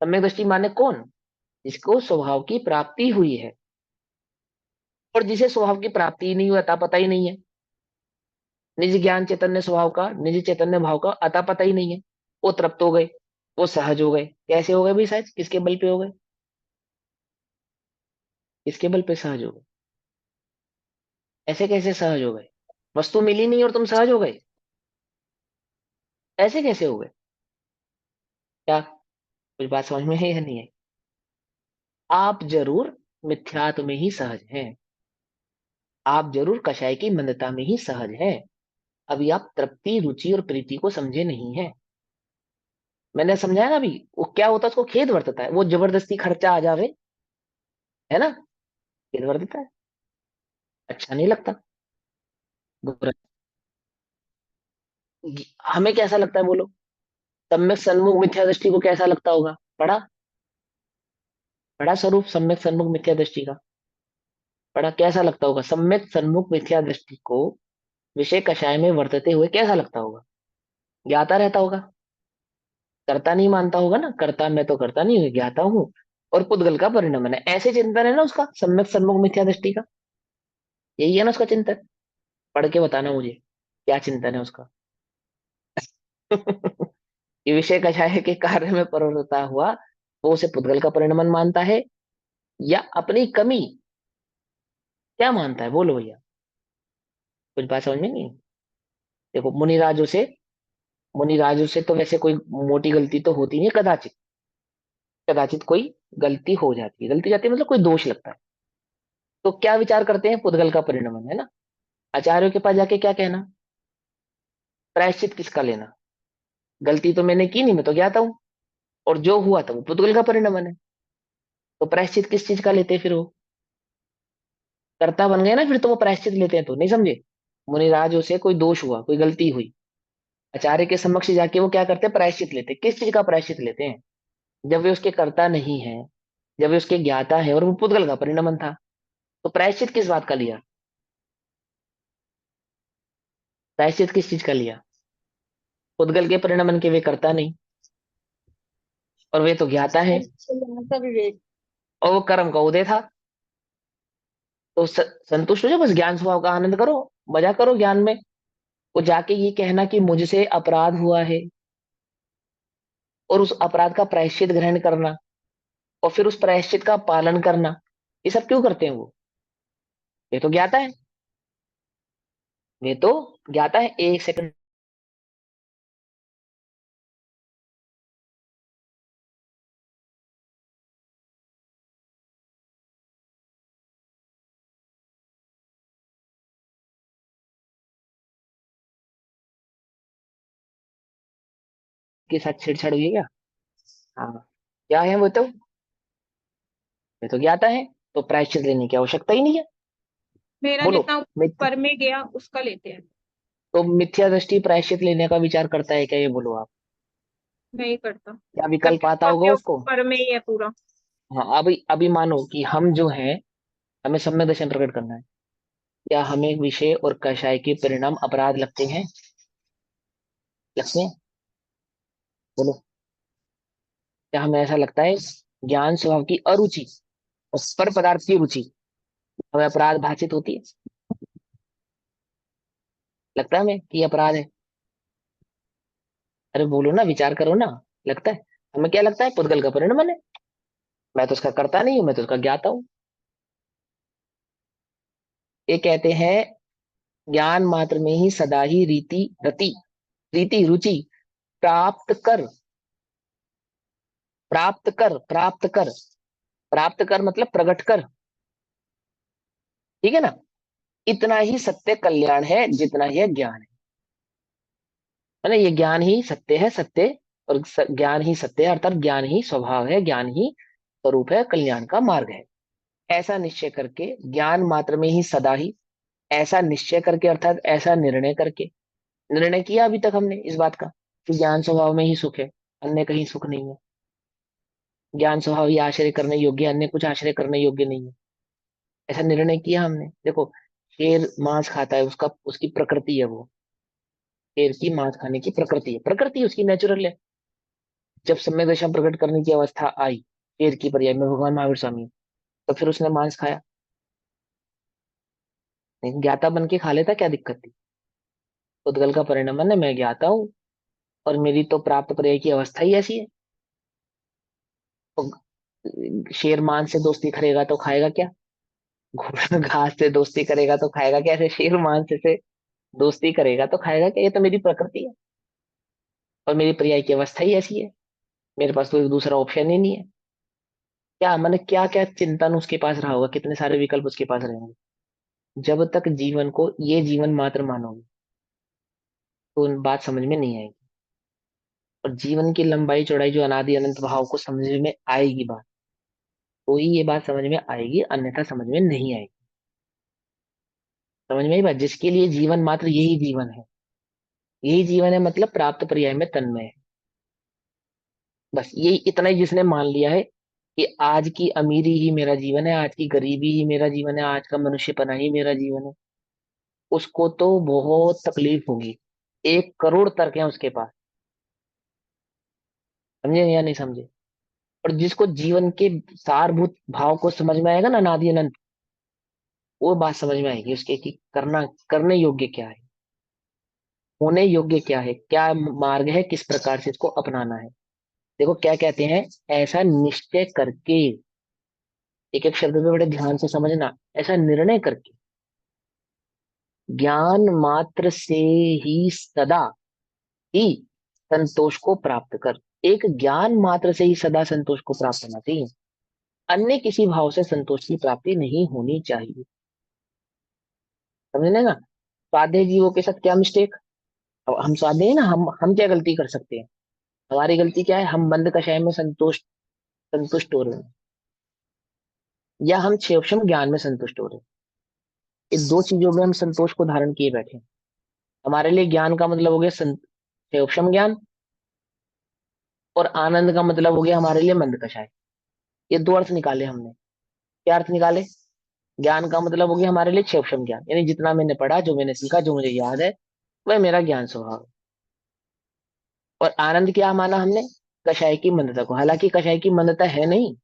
सम्यक दृष्टि माने कौन, जिसको स्वभाव की प्राप्ति हुई है, और जिसे स्वभाव की प्राप्ति ही नहीं हुआ, अता पता ही नहीं है, निज ज्ञान चैतन्य स्वभाव का, निज चैतन्य भाव का अता पता ही नहीं है, वो तृप्त हो गए, वो सहज हो गए। कैसे हो गए भाई सहज, किसके बल पे हो गए, किसके बल पे सहज हो गए, ऐसे कैसे सहज हो गए, वस्तु मिली नहीं और तुम सहज हो गए, ऐसे कैसे हो गए। क्या कुछ बात समझ में है या नहीं है। आप जरूर मिथ्यात्व में ही सहज हैं, आप जरूर कषाय की मंदता में ही सहज हैं। अभी आप तृप्ति रुचि और प्रीति को समझे नहीं है। मैंने समझाया ना अभी, वो क्या होता है, उसको खेद वर्तता है, वो जबरदस्ती खर्चा आ जावे, है ना, खेद वर्तता है, अच्छा नहीं लगता, बुरा। हमें कैसा लगता है बोलो, सम्यक सन्मुख मिथ्या दृष्टि को कैसा लगता होगा, पढ़ा, पढ़ा स्वरूप सम्यक सन्मुख मिथ्या दृष्टि का, पढ़ा, कैसा लगता होगा सम्यक सन्मुख मिथ्या दृष्टि को विषय कषाय में वर्तते हुए कैसा लगता होगा, ज्ञाता रहता होगा, करता नहीं मानता होगा ना, करता मैं तो करता नहीं हूँ, ज्ञाता हूँ, और पुद्गल का परिणमन है, ऐसे चिंतन है ना उसका, सम्यक सन्मुख मिथ्या दृष्टि का, यही है ना उसका चिंतन। पढ़ के बताना मुझे क्या चिंतन है उसका। ये विषय कषाय के कार्य में प्रवृत्ता हुआ, वो उसे पुद्गल का परिणमन मानता है, या अपनी कमी क्या मानता है बोलो भैया, कुछ बात समझ में नहीं। देखो मुनिराजों से तो वैसे कोई मोटी गलती तो होती नहीं है, कदाचित, कदाचित कोई गलती हो जाती है, गलती जाती है मतलब कोई दोष लगता है, तो क्या विचार करते हैं, पुद्गल का परिणमन है ना। आचार्यों के पास जाके क्या कहना, प्रायश्चित किसका लेना, गलती तो मैंने की नहीं, मैं तो ज्ञाता हूँ, और जो हुआ था वो पुद्गल का परिणमन है, तो प्रायश्चित किस चीज का लेते हैं फिर वो, कर्ता बन गए ना फिर तो वो प्रायश्चित लेते हैं, तो नहीं समझे। मुनिराजों से कोई दोष हुआ, कोई गलती हुई, आचार्य के समक्ष जाके वो क्या करते हैं, प्रायश्चित लेते हैं। किस चीज का प्रायश्चित लेते हैं, जब वे उसके कर्ता नहीं है, जब वे उसके ज्ञाता है और वो पुद्गल का परिणमन था, तो प्रायश्चित किस बात का लिया, प्रायश्चित किस चीज का लिया, पुद्गल के परिणमन के वे कर्ता नहीं, और वे तो ज्ञाता है, अच्छा विवेक। और वो कर्म का उदय था। तो संतुष्ट हो जाओ, बस ज्ञान स्वभाव का आनंद करो, मजा करो ज्ञान में। वो जाके ये कहना कि मुझसे अपराध हुआ है, और उस अपराध का प्रायश्चित ग्रहण करना, और फिर उस प्रायश्चित का पालन करना, ये सब क्यों करते हैं वो, ये तो ज्ञाता है, वे तो ज्ञाता है। एक सेकंड के साथ छेड़छाड़ हुई है क्या। हाँ, क्या है वो तो, वे तो ज्ञाता है, तो प्रायश्चित लेने की आवश्यकता ही नहीं है। मेरा बोलो, जितना मिथ्या, ऊपर में गया उसका लेते हैं। तो मिथ्या दृष्टि प्रायश्चित लेने का विचार करता है क्या, ये बोलो आप, नहीं करता, क्या विकल्प जबकि आता उसका होगा उपयोग उसको। पर में ही है पूरा। हाँ, अभी अभी मानो कि हम जो हैं, हमें सम्यक दर्शन प्रकट करना है, क्या हमें विषय और कषाय के परिणाम अपराध लगते हैं, लगते हैं, बोलो, क्या हमें ऐसा लगता है, ज्ञान स्वभाव की अरुचि और पर पदार्थ की रुचि हमें अपराध भाषित होती है। लगता है हमें कि ये अपराध है? अरे बोलो ना, विचार करो ना। लगता है? हमें क्या लगता है? पुद्गल का परिणमन है। मैं तो उसका करता नहीं हूँ, मैं तो उसका ज्ञाता हूँ। ये कहते हैं ज्ञान मात्र में ही सदा ही रीति रति, रीति रुचि प्राप्त कर, प्राप्त कर, प्राप्त कर, प्राप्त कर मतलब प्रकट कर। ठीक है ना? इतना ही सत्य कल्याण है जितना यह ज्ञान है ना? ये ज्ञान ही सत्य है, सत्य और ज्ञान ही सत्य है, अर्थात ज्ञान ही स्वभाव है, ज्ञान ही स्वरूप है, कल्याण का मार्ग है। ऐसा निश्चय करके, ज्ञान मात्र में ही सदा ही, ऐसा निश्चय करके अर्थात ऐसा निर्णय करके, निर्णय किया अभी तक हमने इस बात का कि ज्ञान स्वभाव में ही सुख है, अन्य कहीं सुख नहीं है। ज्ञान स्वभाव ही आश्रय करने योग्य है, अन्य कुछ आश्रय करने योग्य नहीं है। ऐसा निर्णय किया हमने। देखो, शेर मांस खाता है, उसका उसकी प्रकृति है वो। शेर की मांस खाने की प्रकृति है, प्रकृति उसकी नेचुरल है। जब सम्यक दशा प्रकट करने की अवस्था आई शेर की पर्याय में भगवान महावीर स्वामी, तो फिर उसने मांस खाया। नहीं, ज्ञाता बन के खा लेता, क्या दिक्कत थी? उद्गल का परिणाम है, मैं ज्ञाता हूँ और मेरी तो प्राप्त पर्याय की अवस्था ही ऐसी है। तो शेर मांस से दोस्ती करेगा तो खाएगा क्या? घोड़ा घास से दोस्ती करेगा तो खाएगा क्या? ऐसे शेर मांस से दोस्ती करेगा तो खाएगा क्या? ये तो मेरी प्रकृति है और मेरी पर्याय की अवस्था ही ऐसी है। मेरे पास तो एक दूसरा ऑप्शन ही नहीं है। क्या मैंने क्या क्या चिंतन उसके पास रहा होगा, कितने सारे विकल्प उसके पास रहे होंगे। जब तक जीवन को ये जीवन मात्र मानोगे तो उन बात समझ में नहीं आएगी। और जीवन की लंबाई चौड़ाई जो अनादि अनंत भाव को समझ में आएगी बात, तो ही ये बात समझ में आएगी, अन्यथा समझ में नहीं आएगी। समझ में आई बात? जिसके लिए जीवन मात्र यही जीवन है, यही जीवन है मतलब प्राप्त पर्याय में तन्मय है। बस यही इतना ही जिसने मान लिया है कि आज की अमीरी ही मेरा जीवन है, आज की गरीबी ही मेरा जीवन है, आज का मनुष्यपना ही मेरा जीवन है, उसको तो बहुत तकलीफ होगी। 1 करोड़ तर्क हैं उसके पास। समझे या नहीं समझे? और जिसको जीवन के सारभूत भाव को समझ में आएगा ना, नादि अनंत, वो बात समझ में आएगी उसके कि करना, करने योग्य क्या है, होने योग्य क्या है, क्या मार्ग है, किस प्रकार से इसको अपनाना है। देखो क्या कहते हैं, ऐसा निश्चय करके, एक एक शब्द पे बड़े ध्यान से समझना, ऐसा निर्णय करके ज्ञान मात्र से ही सदा ही संतोष को प्राप्त कर। एक ज्ञान मात्र से ही सदा संतोष को प्राप्त होना चाहिए, अन्य किसी भाव से संतोष की प्राप्ति नहीं होनी चाहिए। समझ लेना। स्वाध्याय जीवों के साथ क्या मिस्टेक? अब हम स्वाध्याय है ना, हम क्या गलती कर सकते हैं? हमारी गलती क्या है? हम बंद कषाय में संतुष्ट हो रहे हैं, या हम क्षेपक्षम ज्ञान में संतुष्ट हो रहे हैं। इस दो चीजों में हम संतोष को धारण किए बैठे हैं। हमारे लिए ज्ञान का मतलब हो गया क्षेपक्षम ज्ञान, और आनंद का मतलब हो गया हमारे लिए मंद कषाय। ये दो अर्थ निकाले हमने। क्या अर्थ निकाले? ज्ञान का मतलब हो गया हमारे लिए क्षेपक्षम ज्ञान, यानी जितना मैंने पढ़ा, जो मैंने सीखा, जो मुझे याद है, वह मेरा ज्ञान स्वभाव है। और आनंद क्या माना हमने? कषाय की मंदता को। हालांकि कषाय की मंदता है नहीं,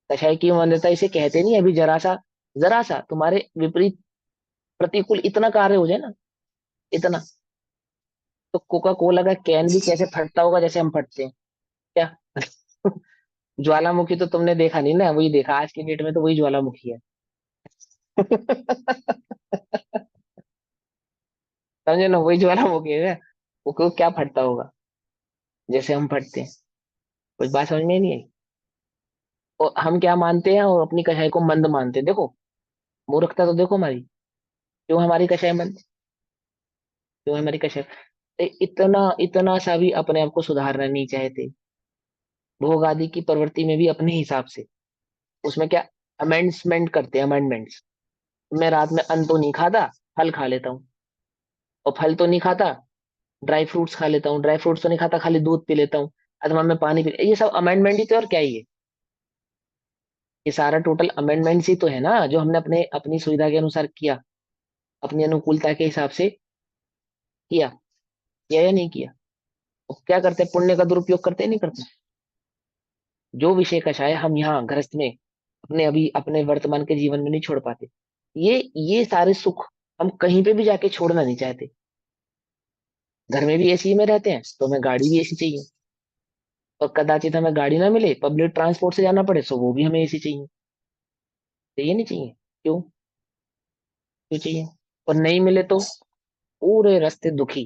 कषाय की मंदता इसे कहते नहीं। अभी जरा सा तुम्हारे विपरीत प्रतिकूल इतना कार्य हो जाए ना, इतना, तो कोका कोला का कैन भी कैसे फटता होगा जैसे हम फटते हैं क्या? ज्वालामुखी तो तुमने देखा नहीं ना, वही देखा आज की डेट में, तो वही ज्वालामुखी है। समझे ना, वही ज्वालामुखी है। वो क्या फटता होगा जैसे हम फटते हैं? कुछ बात समझ में ही नहीं आई। और हम क्या मानते हैं, और अपनी कषाय को मंद मानते हैं। देखो मूर्खता तो देखो हमारी। क्यों हमारी कषाय मंद? क्यों हमारी कषाय? इतना इतना सा भी अपने आप को सुधारना नहीं चाहते। भोग आदि की प्रवृत्ति में भी अपने हिसाब से, उसमें क्या अमेंडमेंट करते हैं, अमेंडमेंट्स। मैं रात में अन्न तो नहीं खाता, फल खा लेता हूँ। और फल तो नहीं खाता, ड्राई फ्रूट्स खा लेता हूँ। ड्राई फ्रूट्स तो नहीं खाता, खाली दूध पी लेता हूँ। अथवा मैं पानी पी, ये सब अमेंडमेंट ही तो, और क्या ही है? ये सारा टोटल अमेंडमेंट्स ही तो है ना, जो हमने अपने अपनी सुविधा के अनुसार किया, अपनी अनुकूलता के हिसाब से किया। किया या नहीं किया? और क्या करते हैं, पुण्य का दुरुपयोग करते हैं, नहीं करते? जो विषय कषाय हम यहाँ गृहस्थ में अपने अभी अपने वर्तमान के जीवन में नहीं छोड़ पाते, ये सारे सुख हम कहीं पे भी जाके छोड़ना नहीं चाहते। घर में भी एसी में रहते हैं तो हमें गाड़ी भी एसी चाहिए, और कदाचित हमें गाड़ी ना मिले, पब्लिक ट्रांसपोर्ट से जाना पड़े, तो वो भी हमें एसी चाहिए। चाहिए नहीं चाहिए? क्यों? क्यों चाहिए? और नहीं मिले तो पूरे रास्ते दुखी।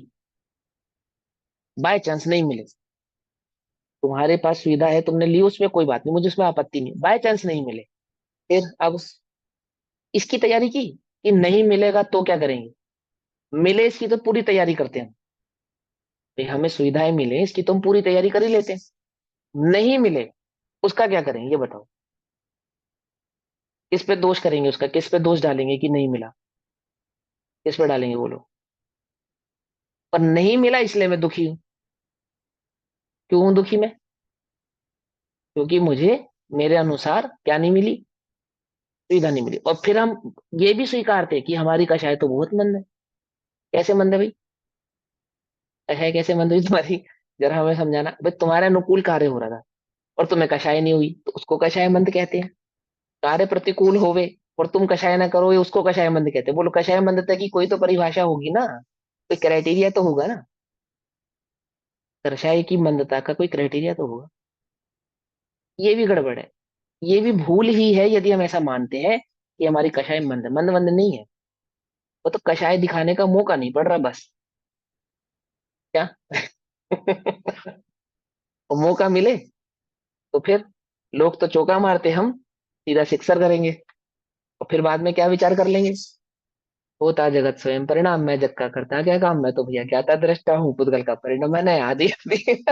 बाय चांस नहीं मिले, तुम्हारे पास सुविधा है, तुमने ली, उसमें कोई बात नहीं, मुझे उसमें आपत्ति नहीं। बाय चांस नहीं मिले, फिर अब इसकी तैयारी की कि नहीं मिलेगा तो क्या करेंगे, मिले इसकी तो पूरी तैयारी करते हैं। भाई हमें सुविधाएं मिले इसकी तो हम पूरी तैयारी कर ही लेते हैं। नहीं मिले उसका क्या करेंगे ये बताओ? किस पे दोष करेंगे उसका, किस पे दोष डालेंगे कि नहीं मिला? किस पे डालेंगे बोलो? पर नहीं मिला इसलिए मैं दुखी हूं। क्यों हूं दुखी मैं? क्योंकि मुझे मेरे अनुसार क्या नहीं मिली, सुविधा नहीं मिली। और फिर हम ये भी स्वीकारते हैं कि हमारी कषाय तो बहुत मंद है। कैसे मंद है भाई? कषाय कैसे मंद हुई तुम्हारी? जरा हमें समझाना। भाई तुम्हारे अनुकूल कार्य हो रहा था और तुम्हें कषाय नहीं हुई, तो उसको कषाय मंद कहते हैं। कार्य प्रतिकूल होवे और तुम कषाय ना करो, ये उसको कषाय मंद कहते हैं। बोलो कषाय मंदता की कोई तो परिभाषा होगी ना, कोई क्राइटेरिया तो होगा ना। कषाय की मंदता का कोई क्राइटेरिया तो होगा। ये भी गड़बड़ है, ये भी भूल ही है यदि हम ऐसा मानते हैं कि हमारी कषाय मंद है। मंद मंद नहीं है, वो तो कषाय दिखाने का मौका नहीं पड़ रहा बस। क्या? वो मौका मिले तो फिर लोग तो चौका मारते, हम सीधा सिक्सर करेंगे। और फिर बाद में क्या विचार कर लेंगे, होता जगत स्वयं परिणाम, मैं जग का करता क्या काम, मैं तो भैया क्या था दृष्टा हूँ, पुद्गल का परिणाम मैंने आदि आदि।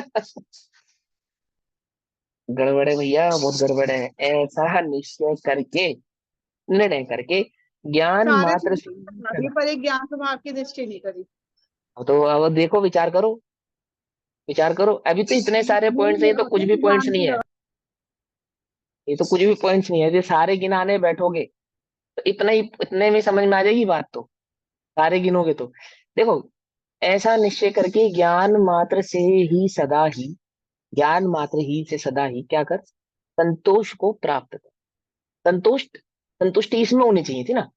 गड़बड़ है भैया, बहुत गड़बड़ है। ऐसा निश्चय करके, निर्णय करके, ज्ञान सारे मात्र चीजें से ही बना दी सदा। पर एक ज्ञान स्वभाव की दृष्टि नहीं करी। तो अब देखो, विचार करो, विचार करो। अभी तो इतने सारे यही पॉइंट्स हैं, ये मेरा तो कुछ होता है भी कि पॉइंट्स ज्ञान नहीं की है। ये तो कुछ भी पॉइंट्स नहीं है, ये सारे गिनाने बैठोगे तो इतना ही, इतने में समझ में आ जाएगी बात तो। सारे गिनोगे तो देखो, ऐसा निश्चय करके ज्ञान मात्र से ही सदा ही, ज्ञान मात्र ही से सदा ही क्या कर, संतोष को प्राप्त कर। संतुष्ट, संतुष्टि इसमें होनी चाहिए थी ना।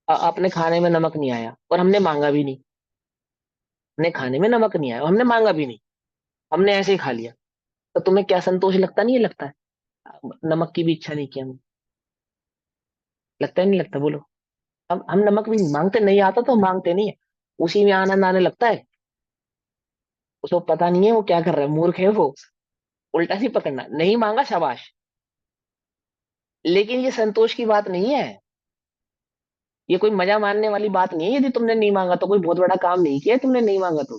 अपने खाने में नमक नहीं आया और हमने मांगा भी नहीं। अपने खाने में नमक नहीं आया और हमने मांगा भी नहीं, हमने ऐसे ही खा लिया। तो तुम्हें क्या संतोष लगता नहीं है? लगता है। नमक की भी इच्छा नहीं की हमने। लगता है नहीं लगता बोलो? हम नमक भी नहीं मांगते, नहीं आता तो मांगते नहीं है, उसी में आनंद आने लगता है। उसको पता नहीं है वो क्या कर रहा है, मूर्ख है वो। उल्टा नहीं पकड़ना, नहीं मांगा शाबाश। लेकिन ये संतोष की बात नहीं है, ये कोई मजा मारने वाली बात नहीं है। यदि तुमने नहीं मांगा तो कोई बहुत बड़ा काम नहीं किया है तुमने नहीं मांगा तो।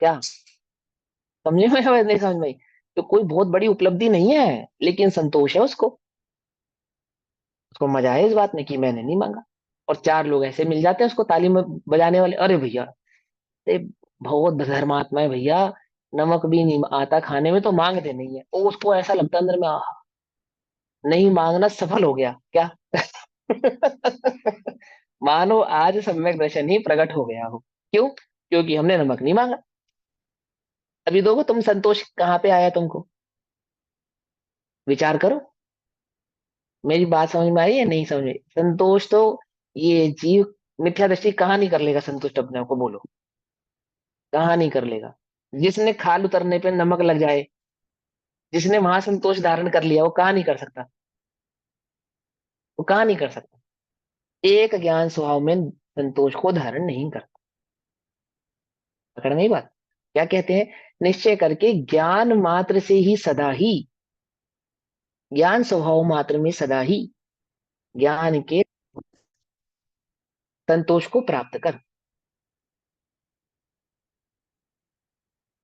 क्या समझे में या नहीं समझ में? तो कोई बहुत बड़ी उपलब्धि नहीं है, लेकिन संतोष है उसको। उसको मजा है इस बात में कि मैंने नहीं मांगा। और चार लोग ऐसे मिल जाते हैं उसको ताली में बजाने वाले, अरे भैया ते बहुत धर्मात्मा है भैया, नमक भी नहीं आता खाने में तो मांगते नहीं है। और उसको ऐसा लगता है अंदर में, आह, नहीं मांगना सफल हो गया क्या? मानो आज सम्यक दर्शन ही प्रकट हो गया हो। क्यों? क्योंकि हमने नमक नहीं मांगा। अभी देखो तुम संतोष कहाँ पे आया तुमको, विचार करो। मेरी बात समझ में आई या नहीं समझ में? संतोष तो ये जीव मिथ्या दृष्टि कहाँ नहीं कर लेगा संतुष्ट अपने आप को बोलो? कहाँ नहीं कर लेगा? जिसने खाल उतरने पे नमक लग जाए, जिसने वहां संतोष धारण कर लिया, वो कहाँ नहीं कर सकता? वो कहाँ नहीं कर सकता? एक ज्ञान स्वभाव में संतोष को धारण नहीं करता। पकड़ में ही बात? क्या कहते हैं? निश्चय करके ज्ञान मात्र से ही सदा ही, ज्ञान स्वभाव मात्र में सदा ही ज्ञान के संतोष को प्राप्त कर,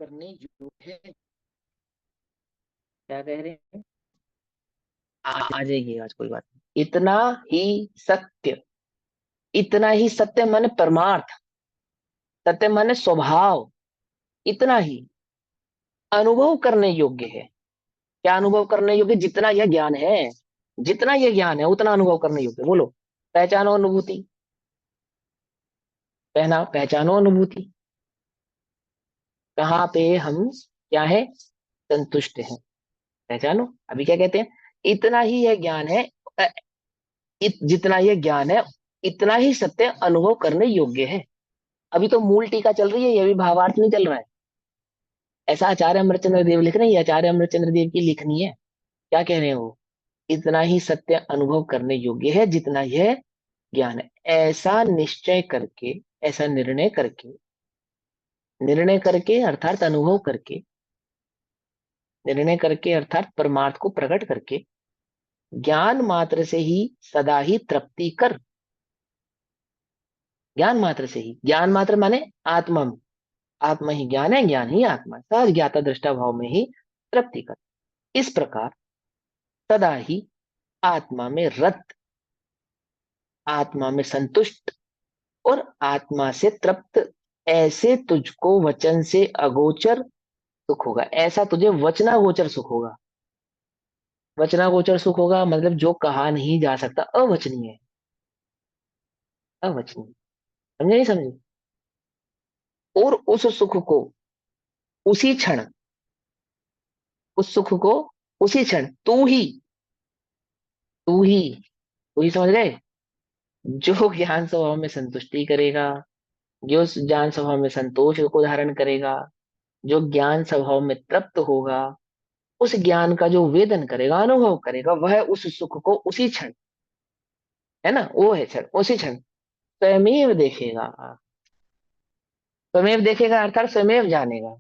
करने जो है। क्या कह रहे हैं? आ जाएगी आज, कोई बात नहीं। इतना ही सत्य, इतना ही सत्य माने परमार्थ, सत्य माने स्वभाव, इतना ही अनुभव करने योग्य है। क्या अनुभव करने योग्य? जितना यह ज्ञान है, जितना यह ज्ञान है उतना अनुभव करने योग्य। बोलो, पहचानो अनुभूति, पहना पहचानो अनुभूति। कहाँ पे हम क्या है, संतुष्ट हैं, पहचानो। अभी क्या कहते हैं? इतना ही यह ज्ञान है, अ, जितना यह ज्ञान है इतना ही सत्य अनुभव करने योग्य है। अभी तो मूल टीका चल रही है, ये अभी भावार्थ नहीं चल रहा है। ऐसा आचार्य अमरचंद्र देव लिख रहे हैं, ये आचार्य अमरचंद्र देव की लिखनी है। क्या कह रहे हैं वो? इतना ही सत्य अनुभव करने योग्य है जितना यह ज्ञान है। ऐसा निश्चय करके, ऐसा निर्णय करके अर्थात अनुभव करके, निर्णय करके अर्थात परमार्थ को प्रकट करके, ज्ञान मात्र से ही सदा ही तृप्ति कर। ज्ञान मात्र से ही, ज्ञान मात्र माने आत्मा में। आत्मा ही ज्ञान है, ज्ञान ही आत्मा है, सहज ज्ञाता दृष्टा भाव में ही तृप्ति कर। इस प्रकार सदा ही आत्मा में रत, आत्मा में संतुष्ट और आत्मा से तृप्त, ऐसे तुझको वचन से अगोचर सुख होगा। ऐसा तुझे वचनागोचर सुख होगा। वचनागोचर सुख होगा मतलब जो कहा नहीं जा सकता, अवचनीय है। अवचनीय, समझे नहीं समझे? और उस सुख को उसी क्षण, उस सुख को उसी क्षण तू ही तू ही समझ गए, जो ज्ञान स्वभाव में संतुष्टि करेगा, जो ज्ञान स्वभाव में संतोष को धारण करेगा, जो ज्ञान स्वभाव में तृप्त होगा, उस ज्ञान का जो वेदन करेगा, अनुभव करेगा, वह उस सुख को उसी क्षण, है ना, वो है क्षण, उसी क्षण स्वयमेव देखेगा। स्वयमेव देखेगा अर्थात स्वयमेव जानेगा।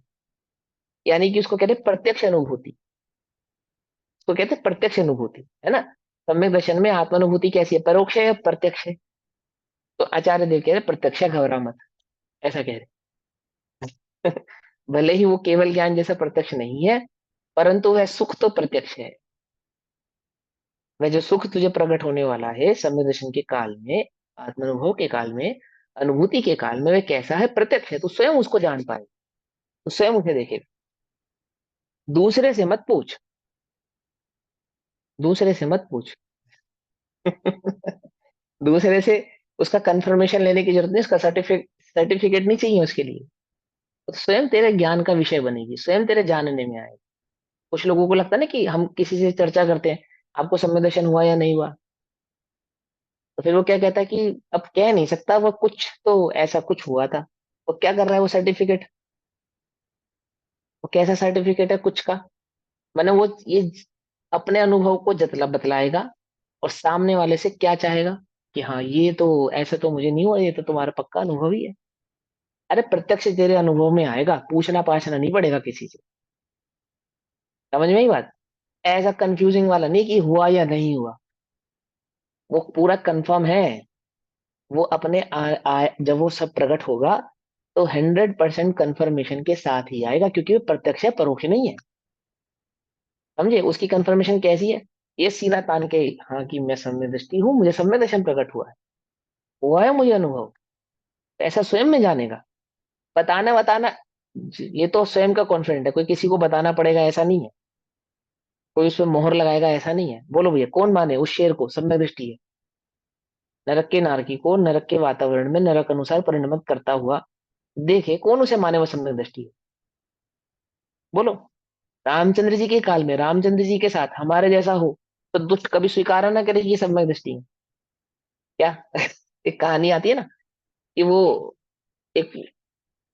यानी कि उसको कहते हैं प्रत्यक्ष अनुभूति। उसको कहते हैं प्रत्यक्ष अनुभूति, है ना। सम्यक दर्शन में आत्मानुभूति कैसी है, परोक्ष है या प्रत्यक्ष है? तो आचार्य देव कह रहे प्रत्यक्ष, घबरा मत, ऐसा कह रहे। भले ही वो केवल ज्ञान जैसा प्रत्यक्ष नहीं है, परंतु वह सुख तो प्रत्यक्ष है। वह जो सुख तुझे प्रकट होने वाला है सम्यक दर्शन के काल में, आत्मानुभव के काल में, अनुभूति के काल में, वह कैसा है, प्रत्यक्ष है। तू स्वयं उसको जान पाए, तू स्वयं उसे देखे। दूसरे से मत पूछ, दूसरे से मत पूछ। दूसरे से उसका कंफर्मेशन लेने की जरूरत नहीं, उसका सर्टिफिकेट सर्टिफिकेट नहीं चाहिए उसके लिए। तो स्वयं तेरे ज्ञान का विषय बनेगी, स्वयं तेरे जानने में आएगी। कुछ लोगों को लगता है ना कि हम किसी से चर्चा करते हैं, आपको सम्यक दर्शन हुआ या नहीं हुआ, तो फिर वो क्या कहता है कि अब कह नहीं सकता, वो कुछ तो ऐसा कुछ हुआ था। वो क्या कर रहा है, वो सर्टिफिकेट, वो कैसा सर्टिफिकेट है कुछ का, मैंने वो ये अपने अनुभव को जतला बतलाएगा और सामने वाले से क्या चाहेगा कि हाँ ये तो ऐसे तो मुझे नहीं हुआ, ये तो तुम्हारा पक्का अनुभव ही है। अरे प्रत्यक्ष तेरे अनुभव में आएगा, पूछना पाछना नहीं पड़ेगा किसी से। समझ में ही बात? ऐसा कंफ्यूजिंग वाला नहीं कि हुआ या नहीं हुआ, वो पूरा कंफर्म है। वो अपने जब वो सब प्रकट होगा तो 100% कंफर्मेशन के साथ ही आएगा, क्योंकि वो प्रत्यक्ष है, परोक्ष नहीं है। समझे? उसकी कंफर्मेशन कैसी है? ये सीना तान के, हाँ कि मैं सम्यक दृष्टि हूँ, मुझे सम्यक दर्शन प्रकट हुआ है मुझे अनुभव। तो ऐसा स्वयं में जानेगा। बताना बताना, ये तो स्वयं का कॉन्फिडेंट है, कोई किसी को बताना पड़ेगा ऐसा नहीं है, कोई उसमें मोहर लगाएगा ऐसा नहीं है। बोलो भैया कौन माने उस शेर को, सम्यक दृष्टि है। नरक के नारकी को नरक के वातावरण में नरक अनुसार परिणमित करता हुआ देखे, कौन उसे माने वो सम्यक दृष्टि है? बोलो। रामचंद्र जी के काल में रामचंद्र जी के साथ हमारे जैसा हो तो दुष्ट कभी स्वीकार ना करे कि ये सम्यक दृष्टि है। क्या? एक कहानी आती है ना कि वो एक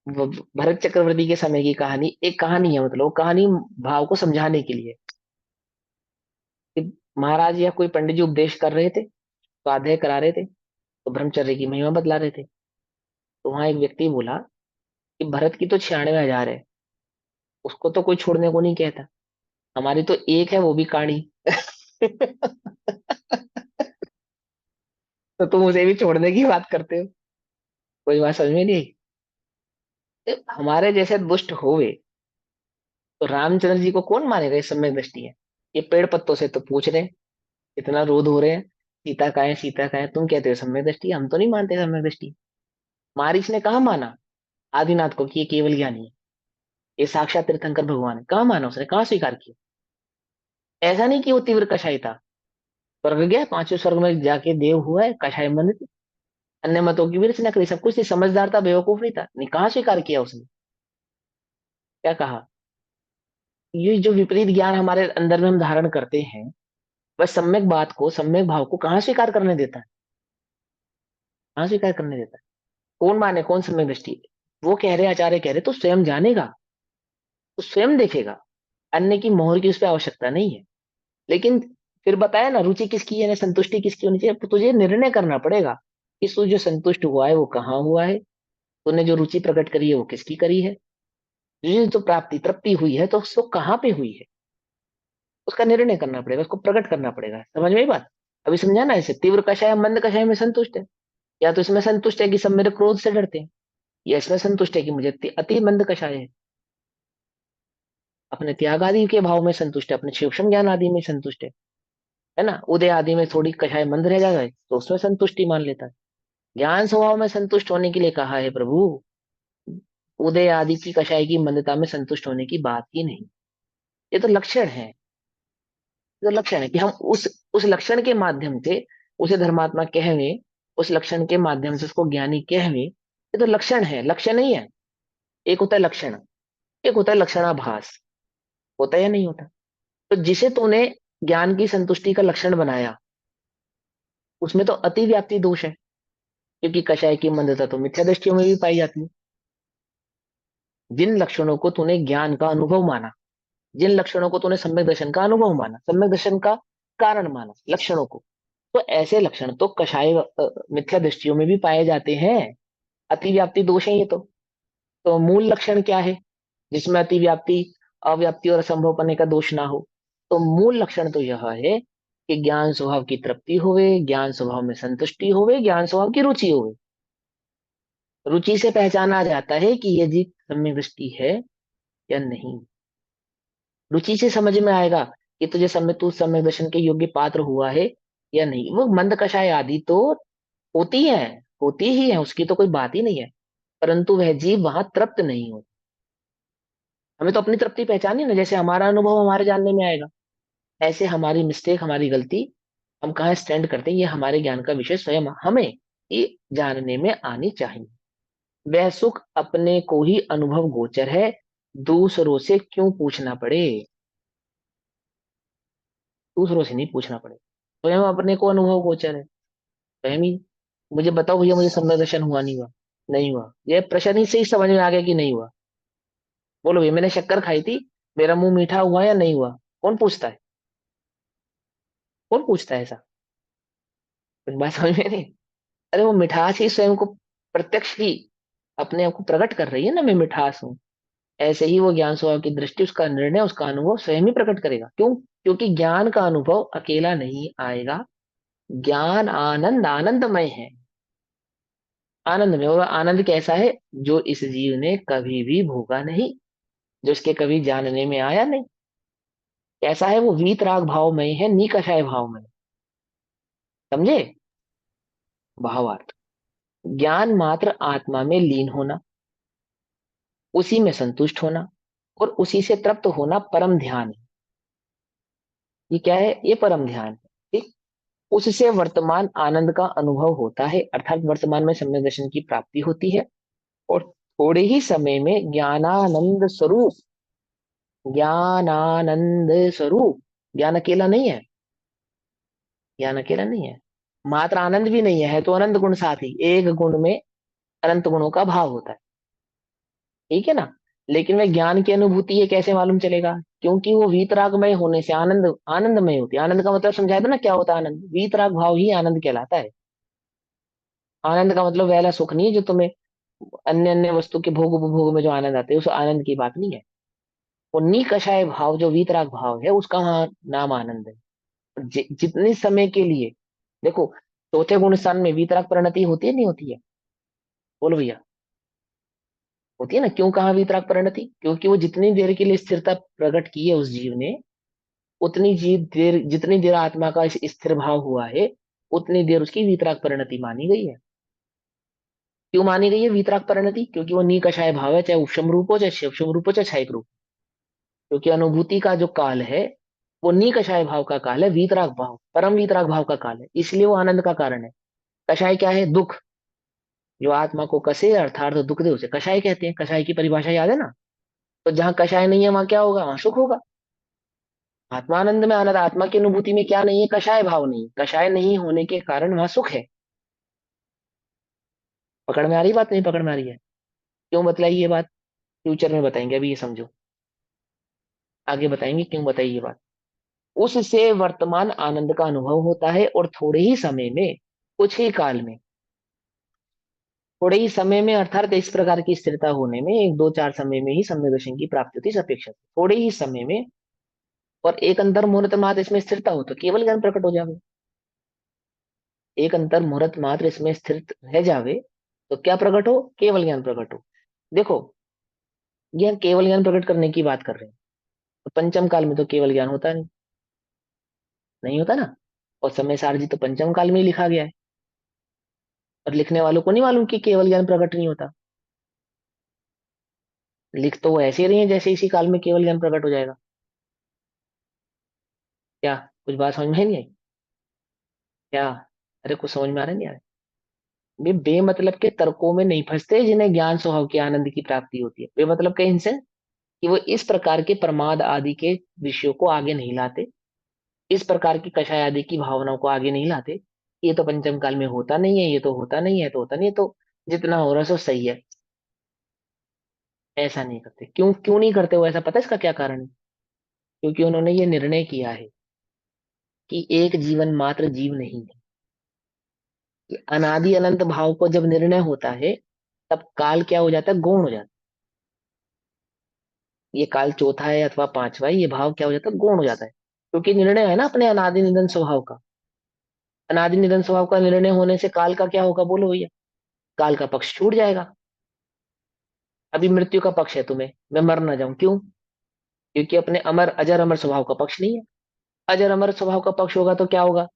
भरत चक्रवर्ती के समय की कहानी, एक कहानी है, मतलब वो कहानी भाव को समझाने के लिए कि महाराज या कोई पंडित जी उपदेश कर रहे थे, स्वाध्याय करा रहे थे, तो ब्रह्मचर्य की महिमा बतला रहे थे। तो वहां एक व्यक्ति बोला कि भरत की तो 96,000 है, उसको तो कोई छोड़ने को नहीं कहता, हमारी तो एक है वो भी काणी। तो तुम उसे भी छोड़ने की बात करते हो? कोई बात समझ में नहीं आई? तो हमारे जैसे दुष्ट होवे तो रामचंद्र जी को कौन मानेगा ये सम्यक दृष्टि है? ये पेड़ पत्तों से तो पूछ रहे हैं, इतना रोध हो रहे हैं, सीता का है सीता का है, तुम कहते हो सम्यक दृष्टि, हम तो नहीं मानते सम्यक दृष्टि। मारीच ने कहा माना आदिनाथ को कि ये केवल ज्ञानी है, ये साक्षात तीर्थंकर भगवान है, कहाँ माना उसने, कहाँ स्वीकार किया? ऐसा नहीं कि वो तीव्र कषाय था, स्वर्ग गया, पांचवें स्वर्ग में जाके देव हुआ है, कषाय मन, अन्य मतों की भी रचना करी, सब कुछ, समझदार था, बेवकूफ नहीं था, नहीं कहाँ स्वीकार किया उसने? क्या कहा? ये जो विपरीत ज्ञान हमारे अंदर में हम धारण करते हैं, वह सम्यक बात को, सम्यक भाव को कहाँ स्वीकार करने देता है? कहाँ स्वीकार करने देता है? कौन माने, कौन सम्यक दृष्टि? वो कह रहे, आचार्य कह रहे, तो स्वयं जानेगा, तो स्वयं देखेगा, अन्य की मोहर की उस पर आवश्यकता नहीं है। लेकिन फिर बताया ना, रुचि किसकी है ना, संतुष्टि किसकी होनी चाहिए, तो तुझे निर्णय करना पड़ेगा कि तू जो संतुष्ट हुआ है वो कहाँ हुआ है, तूने जो रुचि प्रकट करी है वो किसकी करी है, तुझे तो प्राप्ति तृप्ति हुई है तो उसको कहाँ पे हुई है, उसका निर्णय करना पड़ेगा, उसको प्रकट करना पड़ेगा। समझ में आई बात? अभी समझा ना, ऐसे तीव्र कषाय मंद कषाय में संतुष्ट है, या तो इसमें संतुष्ट है कि सब मेरे क्रोध से डरते हैं, या इसमें संतुष्ट है कि मुझे अति मंद कषाय है, अपने त्याग आदि के भाव में संतुष्ट है, अपने शिवक्षम ज्ञान आदि में संतुष्ट है ना, उदय आदि में थोड़ी कषाय मंद रह जाए तो उसमें संतुष्टि मान लेता है। ज्ञान स्वभाव में संतुष्ट होने के लिए कहा है प्रभु, उदय आदि की कषाय की मंदता में संतुष्ट होने की बात ही नहीं। ये तो लक्षण है, ये तो लक्षण है कि हम उस लक्षण के माध्यम से उसे धर्मात्मा कहवे, उस लक्षण के माध्यम से उसको ज्ञानी कहवे, ये तो लक्षण है, लक्ष्य नहीं है। एक होता है लक्षण, एक होता है लक्षणाभास, होता है या नहीं होता? तो जिसे तूने ज्ञान की संतुष्टि का लक्षण बनाया, उसमें तो अति व्याप्ति दोष है, क्योंकि कषाय की मंदता तो मिथ्या दृष्टियों में भी पाई जाती है। जिन लक्षणों को तूने ज्ञान का अनुभव माना, जिन लक्षणों को तूने सम्यक दर्शन का अनुभव माना, सम्यक दर्शन का कारण माना लक्षणों को, तो ऐसे लक्षण तो कषाय मिथ्या दृष्टियों में भी पाए जाते हैं। अतिव्याप्ति दोष है ये तो मूल लक्षण क्या है जिसमें अतिव्याप्ति, अव्याप्ति और असंभव पने का दोष ना हो? तो मूल लक्षण तो यह है कि ज्ञान स्वभाव की तृप्ति होवे, ज्ञान स्वभाव में संतुष्टि होवे, ज्ञान स्वभाव की रुचि होवे। रुचि से पहचाना जाता है कि ये जीव सम्यक दृष्टि है या नहीं। रुचि से समझ में आएगा कि तुझे समय तू सम्यक दर्शन के योग्य पात्र हुआ है या नहीं। वो मंद कषाय आदि तो होती है, होती ही है, उसकी तो कोई बात ही नहीं है, परंतु वह जीव वहां तृप्त नहीं हो। हमें तो अपनी तृप्ति पहचानी ना, जैसे हमारा अनुभव हमारे जानने में आएगा, ऐसे हमारी मिस्टेक, हमारी गलती, हम कहाँ स्टैंड करते हैं, ये हमारे ज्ञान का विषय स्वयं हमें ये जानने में आनी चाहिए। वह सुख अपने को ही अनुभव गोचर है, दूसरों से क्यों पूछना पड़े, दूसरों से नहीं पूछना पड़े, स्वयं अपने को अनुभव गोचर है। स्वयं ही मुझे बताओ भैया, मुझे समय दर्शन हुआ नहीं हुआ? नहीं हुआ, ये प्रश्न ही से ही समझ में आ गया कि नहीं हुआ। बोलो भैया, मैंने शक्कर खाई थी, मेरा मुंह मीठा हुआ या नहीं हुआ? कौन पूछता है? कौन पूछता है ऐसा? कुछ बात समझ में नहीं? अरे वो मिठास ही स्वयं को प्रत्यक्ष ही अपने आप को प्रकट कर रही है ना, मैं मिठास हूँ। ऐसे ही वो ज्ञान स्वभाव की दृष्टि, उसका निर्णय, उसका अनुभव स्वयं ही प्रकट करेगा। क्यों? क्योंकि ज्ञान का अनुभव अकेला नहीं आएगा, ज्ञान आनंद आनंदमय है, आनंदमय। और आनंद कैसा है? जो इस जीव ने कभी भी भोगा नहीं, जो इसके कभी जानने में आया नहीं। कैसा है वो? वीतराग भावमय है, निकषाय भावमय। समझे भावार्थ? ज्ञान मात्र आत्मा में लीन होना, उसी में संतुष्ट होना और उसी से तृप्त होना परम ध्यान है। ये क्या है? ये परम ध्यान है। ठीक? उससे वर्तमान आनंद का अनुभव होता है, अर्थात वर्तमान में सम्यक दर्शन की प्राप्ति होती है, और थोड़े ही समय में ज्ञानानंद स्वरूप, ज्ञानानंद स्वरूप, ज्ञान अकेला नहीं है, ज्ञान अकेला नहीं है, मात्र आनंद भी नहीं है तो अनंत गुण साथी, एक गुण में अनंत गुणों का भाव होता है। ठीक है ना? लेकिन वह ज्ञान की अनुभूति है, कैसे मालूम चलेगा? क्योंकि वो वीतरागमय होने से आनंद आनंदमय होती है। आनंद का मतलब समझाया था ना, क्या होता है आनंद? वीतराग भाव ही आनंद कहलाता है। आनंद का मतलब वैला सुख नहीं है जो तुम्हें अन्य अन्य वस्तु के भोग उपभोग में जो आनंद आते हैं, उस आनंद की बात नहीं है। वो निकषाय भाव जो वीतराग भाव है, उसका वहां नाम आनंद है। जितने समय के लिए, देखो, चौथे गुण स्थान में वीतराग परिणति होती है नहीं होती है? बोलो भैया, होती है ना? क्यों कहा वीतराग परिणति? क्योंकि वो जितनी देर के लिए स्थिरता प्रकट की है उस जीव ने, उतनी जीव देर, जितनी देर आत्मा का स्थिर भाव हुआ है, उतनी देर उसकी वीतराग परिणति मानी गई है। क्यों मानी गई है वीतराग परिणति? क्योंकि वो निकषाय भाव है, चाहे उपशम रूप हो, चाहे शिवशम रूप हो, चाहे क्षयिक रूप। क्योंकि अनुभूति का जो काल है वो निकषाय भाव का काल है, वीतराग भाव, परम वीतराग भाव का काल है, इसलिए वो आनंद का कारण है। कषाय क्या है? दुख। जो आत्मा को कसे अर्थात तो दुख दे, उसे कषाय कहते हैं। कषाय की परिभाषा याद है ना? तो जहां कषाय नहीं है वहां क्या होगा? वहां सुख होगा। आत्मानंद में आनंद, आत्मा की अनुभूति में क्या नहीं है? कषाय भाव नहीं। कषाय नहीं होने के कारण वहां सुख है। पकड़ में आ रही बात, नहीं पकड़ में आ रही है? क्यों बतलाई ये बात? फ्यूचर में बताएंगे, अभी ये समझो, आगे बताएंगे क्यों बताइए ये बात। उससे वर्तमान आनंद का अनुभव होता है और थोड़े ही समय में, कुछ ही काल में, थोड़े ही समय में अर्थात इस प्रकार की स्थिरता होने में एक दो चार समय में ही सम्यक दर्शन की प्राप्ति होती है अपेक्षा, थोड़े ही समय में, और एक अंतर मुहूर्त मात्र इसमें स्थिरता हो तो केवल ज्ञान प्रकट हो जावे। एक अंतर मुहूर्त मात्र इसमें स्थिर रह जावे तो क्या प्रकट हो? केवल ज्ञान प्रकट हो। देखो, यह केवल ज्ञान प्रकट करने की बात कर रहे हैं, तो पंचम काल में तो केवल ज्ञान होता नहीं, नहीं होता ना। और समय सारजी तो पंचम काल में ही लिखा गया है, और लिखने वालों को नहीं मालूम कि केवल ज्ञान प्रकट नहीं होता। लिख तो वो ऐसे ही रही है जैसे इसी काल में केवल ज्ञान प्रकट हो जाएगा। क्या कुछ बात समझ में नहीं आई? क्या? अरे कुछ समझ में आ रहा नहीं यार? वे बेमतलब के तर्कों में नहीं फंसते जिन्हें ज्ञान स्वभाव के आनंद की प्राप्ति होती है। बेमतलब के इनसे कि वो इस प्रकार के प्रमाद आदि के विषयों को आगे नहीं लाते, इस प्रकार की कषाय आदि की भावनाओं को आगे नहीं लाते। ये तो पंचम काल में होता नहीं है, ये तो होता नहीं है, तो होता नहीं है, तो जितना हो रहा है सो सही है। ऐसा नहीं करते। क्यों क्यों नहीं करते वो ऐसा, पता है इसका क्या कारण है? क्योंकि उन्होंने ये निर्णय किया है कि एक जीवन मात्र जीव नहीं है। कि अनादि अनंत भाव को जब निर्णय होता है, तब काल क्या हो जाता है? गौण हो जाता है। ये काल चौथा है अथवा पांचवा है, ये भाव क्या हो जाता है? गौण हो जाता है, क्योंकि निर्णय है ना अपने अनादि निधन स्वभाव का। अनादि निधन स्वभाव का निर्णय होने से काल का क्या होगा, बोलो भैया? काल का पक्ष छूट जाएगा। अभी मृत्यु का पक्ष है तुम्हें, मैं मर ना जाऊं, क्यों? क्योंकि अपने अमर अजर अमर स्वभाव का पक्ष नहीं है। अजर अमर स्वभाव का पक्ष होगा तो क्या होगा?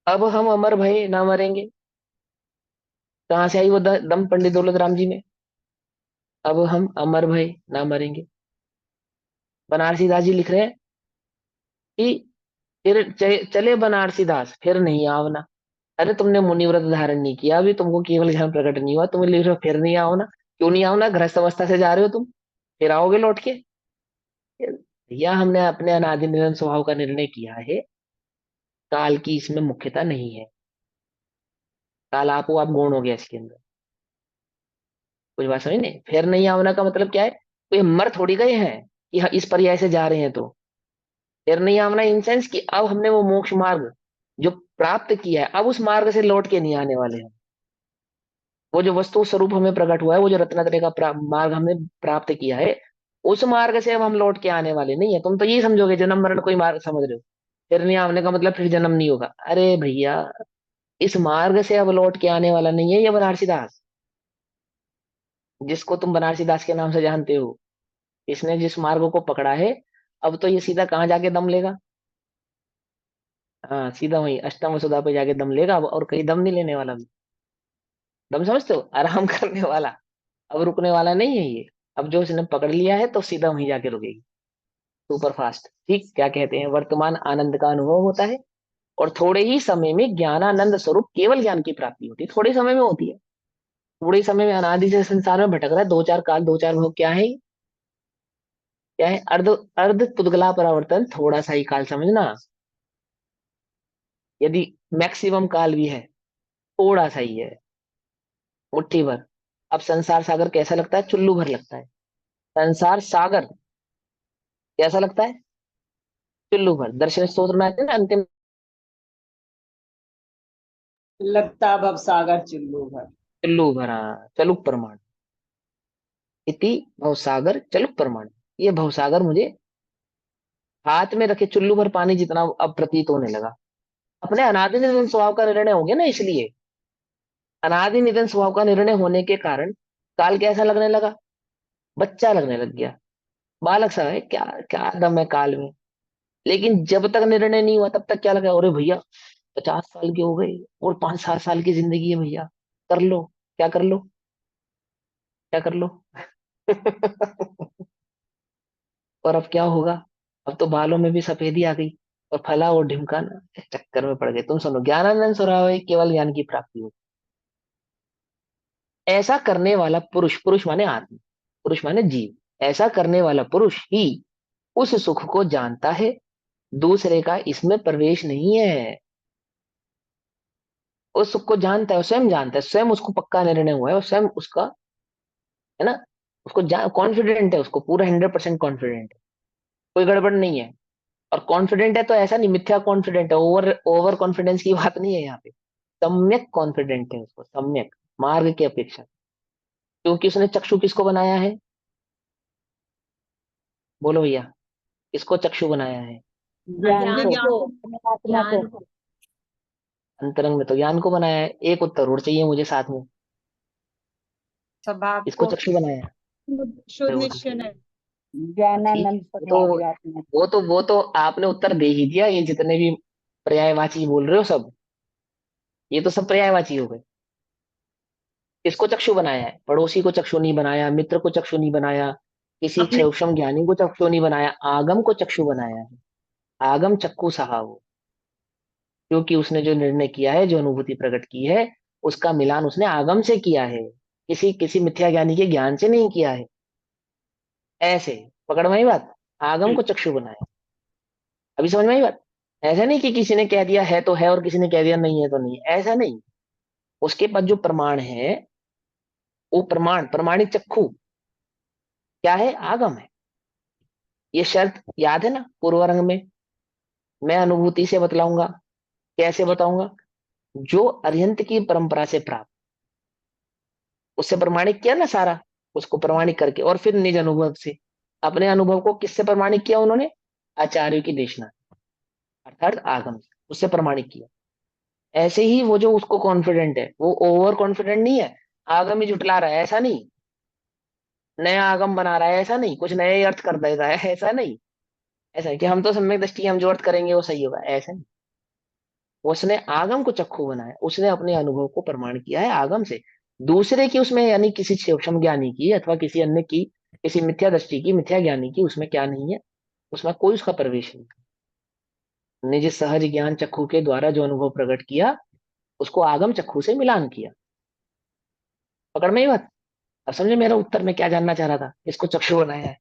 अब हम अमर भय ना मरेंगे। कहाँ से आई वो दम पंडित दौलत राम जी में? अब हम अमर भय ना मरेंगे। बनारसी दास जी लिख रहे हैं कि फिर चले बनारसी दास फिर नहीं आवना। अरे तुमने मुनिव्रत धारण नहीं किया, अभी तुमको केवल ज्ञान प्रकट नहीं हुआ, तुम लिख रहे हो फिर नहीं आओ ना। क्यों नहीं आओ ना? गृहस्थ अवस्था से जा रहे हो तुम, फिर आओगे लौट के? भैया हमने अपने अनादि निरंतर स्वभाव का निर्णय किया है, काल की इसमें मुख्यता नहीं है। काल आपो आप गौण हो गया इसके अंदर। कुछ बात समझ नहीं? फिर नहीं आवना का मतलब क्या है? कोई मर थोड़ी गए हैं कि हाँ, इस पर्याय से जा रहे हैं तो। फिर नहीं आवना इन सेंस कि अब हमने वो मोक्ष मार्ग जो प्राप्त किया है, अब उस मार्ग से लौट के नहीं आने वाले हैं। वो जो वस्तु स्वरूप हमें प्रकट हुआ है, वो जो रत्नात्रय का मार्ग हमने प्राप्त किया है, उस मार्ग से अब हम लौट के आने वाले नहीं है। तुम तो यही समझोगे जन्म मरण कोई मार्ग समझ रहे हो। फिर नहीं आने का मतलब फिर जन्म नहीं होगा। अरे भैया, इस मार्ग से अब लौट के आने वाला नहीं है ये बनारसी दास, जिसको तुम बनारसी दास के नाम से जानते हो। इसने जिस मार्ग को पकड़ा है, अब तो ये सीधा कहाँ जाके दम लेगा? हाँ, सीधा वही अष्टम वसुधा पे जाके दम लेगा अब, और कहीं दम नहीं लेने वाला। दम समझते हो? आराम करने वाला। अब रुकने वाला नहीं है ये। अब जो इसने पकड़ लिया है तो सीधा वहीं जाके रुकेगी, सुपर फास्ट। ठीक, क्या कहते हैं, वर्तमान आनंद का अनुभव होता है और थोड़े ही समय में ज्ञानानंद स्वरूप केवल ज्ञान की प्राप्ति होती है। थोड़े समय में होती है। थोड़े समय में अनादि से संसार में भटक रहा है, दो चार काल दो चार भोग, क्या है? क्या है? अर्ध अर्ध पुद्गला परावर्तन, थोड़ा सा ही काल समझना। यदि मैक्सिमम काल भी है, थोड़ा सा ही है, मुट्ठी भर। अब संसार सागर कैसा लगता है? चुल्लू भर लगता है। संसार सागर कैसा लगता है? चुल्लू भर। दर्शन स्तोत्र में आते हैं ना अंतिम, लगता भव सागर चुल्लू भर। चुल्लू भरा चलुक प्रमाण, इति भवसागर चलुक प्रमाण। ये भवसागर मुझे हाथ में रखे चुल्लू भर पानी जितना अब प्रतीत होने लगा। अपने अनादि निधन स्वभाव का निर्णय हो गया ना, इसलिए अनादि निधन स्वभाव का निर्णय होने के कारण काल कैसा लगने लगा? बच्चा लगने लग गया, बालक सा है। क्या क्या दम है काल में? लेकिन जब तक निर्णय नहीं हुआ तब तक क्या लगा? अरे भैया 50 साल के हो गए और 5-7 साल की जिंदगी है भैया, कर लो। क्या कर लो? क्या कर लो? और अब क्या होगा? अब तो बालों में भी सफेदी आ गई, और फला और ढिमकाना, इस चक्कर में पड़ गए। तुम सुनो, ज्ञानानंद स्वभाव केवल ज्ञान की प्राप्ति हो। ऐसा करने वाला पुरुष, पुरुष माने आत्मा, पुरुष माने जीव, ऐसा करने वाला पुरुष ही उस सुख को जानता है, दूसरे का इसमें प्रवेश नहीं है। वो सुख को जानता है, वो स्वयं जानता है, स्वयं उसको पक्का निर्णय हुआ है, वो स्वयं उसका, है ना, उसको कॉन्फिडेंट है, उसको पूरा 100% कॉन्फिडेंट है, कोई गड़बड़ नहीं है। और कॉन्फिडेंट है तो ऐसा नहीं मिथ्या कॉन्फिडेंट है, ओवर ओवर कॉन्फिडेंस की बात नहीं है यहाँ पे। सम्यक कॉन्फिडेंट है उसको, सम्यक मार्ग की अपेक्षा, क्योंकि उसने चक्षु किसको बनाया है? बोलो भैया, किसको चक्षु बनाया है? ज्ञान अपने को। ज्ञान को आत्मा को। अंतरंग में तो ज्ञान को बनाया है। एक उत्तर और चाहिए मुझे साथ में, स्वभाव किसको को चक्षु बनाया है? शुद्ध वो तो निश्चय सही है। नहीं। ठीक है, ज्ञानानंद परमार्थ आत्मा। वो तो आपने उत्तर दे ही दिया। ये जितने भी पर्यायवाची बोल रहे हो सब, ये तो सब पर्यायवाची हो गए। किसको चक्षु बनाया है? पड़ोसी को चक्षु नहीं बनाया, मित्र को चक्षु नहीं बनाया, किसी अपने सूक्ष्म ज्ञानी को चक्षु नहीं बनाया, आगम को चक्षु बनाया है। आगम चक्षु सहा वो, क्योंकि उसने जो निर्णय किया है, जो अनुभूति प्रकट की है, उसका मिलान उसने आगम से किया है, किसी किसी मिथ्या ज्ञानी के ज्ञान से नहीं किया है। ऐसे पकड़ में आई बात? आगम को चक्षु बनाया। अभी समझ में आई बात? ऐसा नहीं कि किसी ने कह दिया है तो है और किसी ने कह दिया नहीं है तो नहीं है, ऐसा नहीं। उसके पास जो प्रमाण है, वो प्रमाण प्रमाणित चक्षु क्या है? आगम है। ये शर्त याद है ना पूर्व रंग में? मैं अनुभूति से बतलाऊंगा। कैसे बताऊंगा? जो अरिहंत की परंपरा से प्राप्त, उससे प्रमाणित किया ना सारा, उसको प्रमाणित करके, और फिर निज अनुभव से, अपने अनुभव को किससे प्रमाणित किया उन्होंने? आचार्यों की देशना, अर्थात आगम से, उससे प्रमाणित किया। ऐसे ही वो जो उसको कॉन्फिडेंट है, वो ओवर कॉन्फिडेंट नहीं है, आगम ही जुटला रहा है, ऐसा नहीं। नया आगम बना रहा है, ऐसा नहीं। कुछ नया ही अर्थ कर देता है, ऐसा नहीं। ऐसा है कि हम तो सम्यक दृष्टि, हम जो अर्थ करेंगे वो सही होगा, ऐसा नहीं। उसने आगम को चक्षु बनाया, उसने अपने अनुभव को प्रमाण किया है आगम से। दूसरे की उसमें, यानी किसी सूक्ष्म ज्ञानी की अथवा किसी अन्य की, किसी मिथ्या दृष्टि की, मिथ्या ज्ञानी की, उसमें क्या नहीं है, उसमें कोई उसका प्रवेश नहीं। निज सहज ज्ञान चक्षु के द्वारा जो अनुभव प्रकट किया, उसको आगम चक्षु से मिलान किया। पकड़ में ही बात? अब समझे मेरा उत्तर में क्या जानना चाह रहा था? इसको चक्षु बनाया है।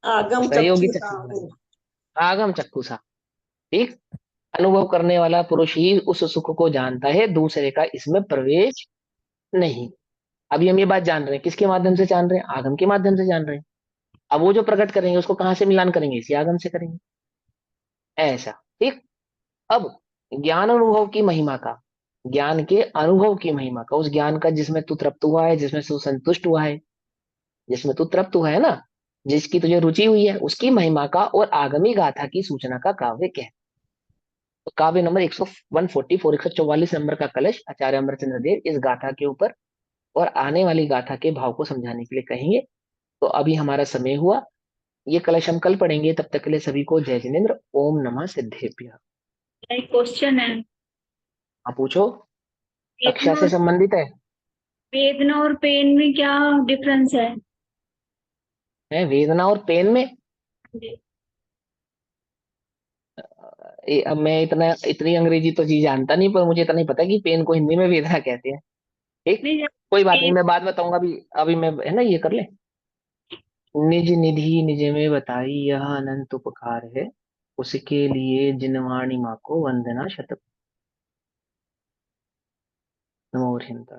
आगम सहयोगी चक्षु चक्षु साहू। बनाया, आगम चक्षु सा। ठीक। अनुभव करने वाला पुरुष ही उस सुख को जानता है, दूसरे का इसमें प्रवेश नहीं। अभी हम ये बात जान रहे हैं, किसके माध्यम से जान रहे हैं? आगम के माध्यम से जान रहे हैं। अब वो जो प्रकट करेंगे, उसको कहाँ से मिलान करेंगे? इसी आगम से करेंगे। ऐसा। ठीक। अब ज्ञान अनुभव की महिमा का, ज्ञान के अनुभव की महिमा का, उस ज्ञान का जिसमें तू तृप्त हुआ है, जिसमें तू संतुष्ट हुआ है, जिसमें तू तृप्त हुआ है ना, जिसकी तुझे रुचि हुई है, उसकी महिमा का और आगमी गाथा की सूचना का काव्य क्या है? तो काव्य नंबर 144, 144 नंबर का कलश आचार्य अमरचंद्र देव इस गाथा के ऊपर और आने वाली गाथा के भाव को समझाने के लिए कहेंगे। तो अभी हमारा समय हुआ, ये कलश हम कल पढ़ेंगे। तब तक के लिए सभी को जय जिनेन्द्र। ओम नमः सिद्धेभ्यः। एक क्वेश्चन है। आप पूछो। कक्षा वेदना से संबंधित है? वेदना और पेन में क्या डिफरेंस है? वेदना और पेन में? अब मैं इतनी अंग्रेजी तो जी जानता नहीं, पर मुझे इतना ही पता है कि पेन को हिंदी में वेदना कहते हैं। ठीक। नहीं, कोई बात नहीं, पेन मैं बाद में बताऊंगा। अभी अभी मैं, है ना, ये कर ले। निज निधि निज में बताई, यह अनंत उपकार है, उसके लिए जिनवाणी माँ को वंदना शत। नमो हरिहंत।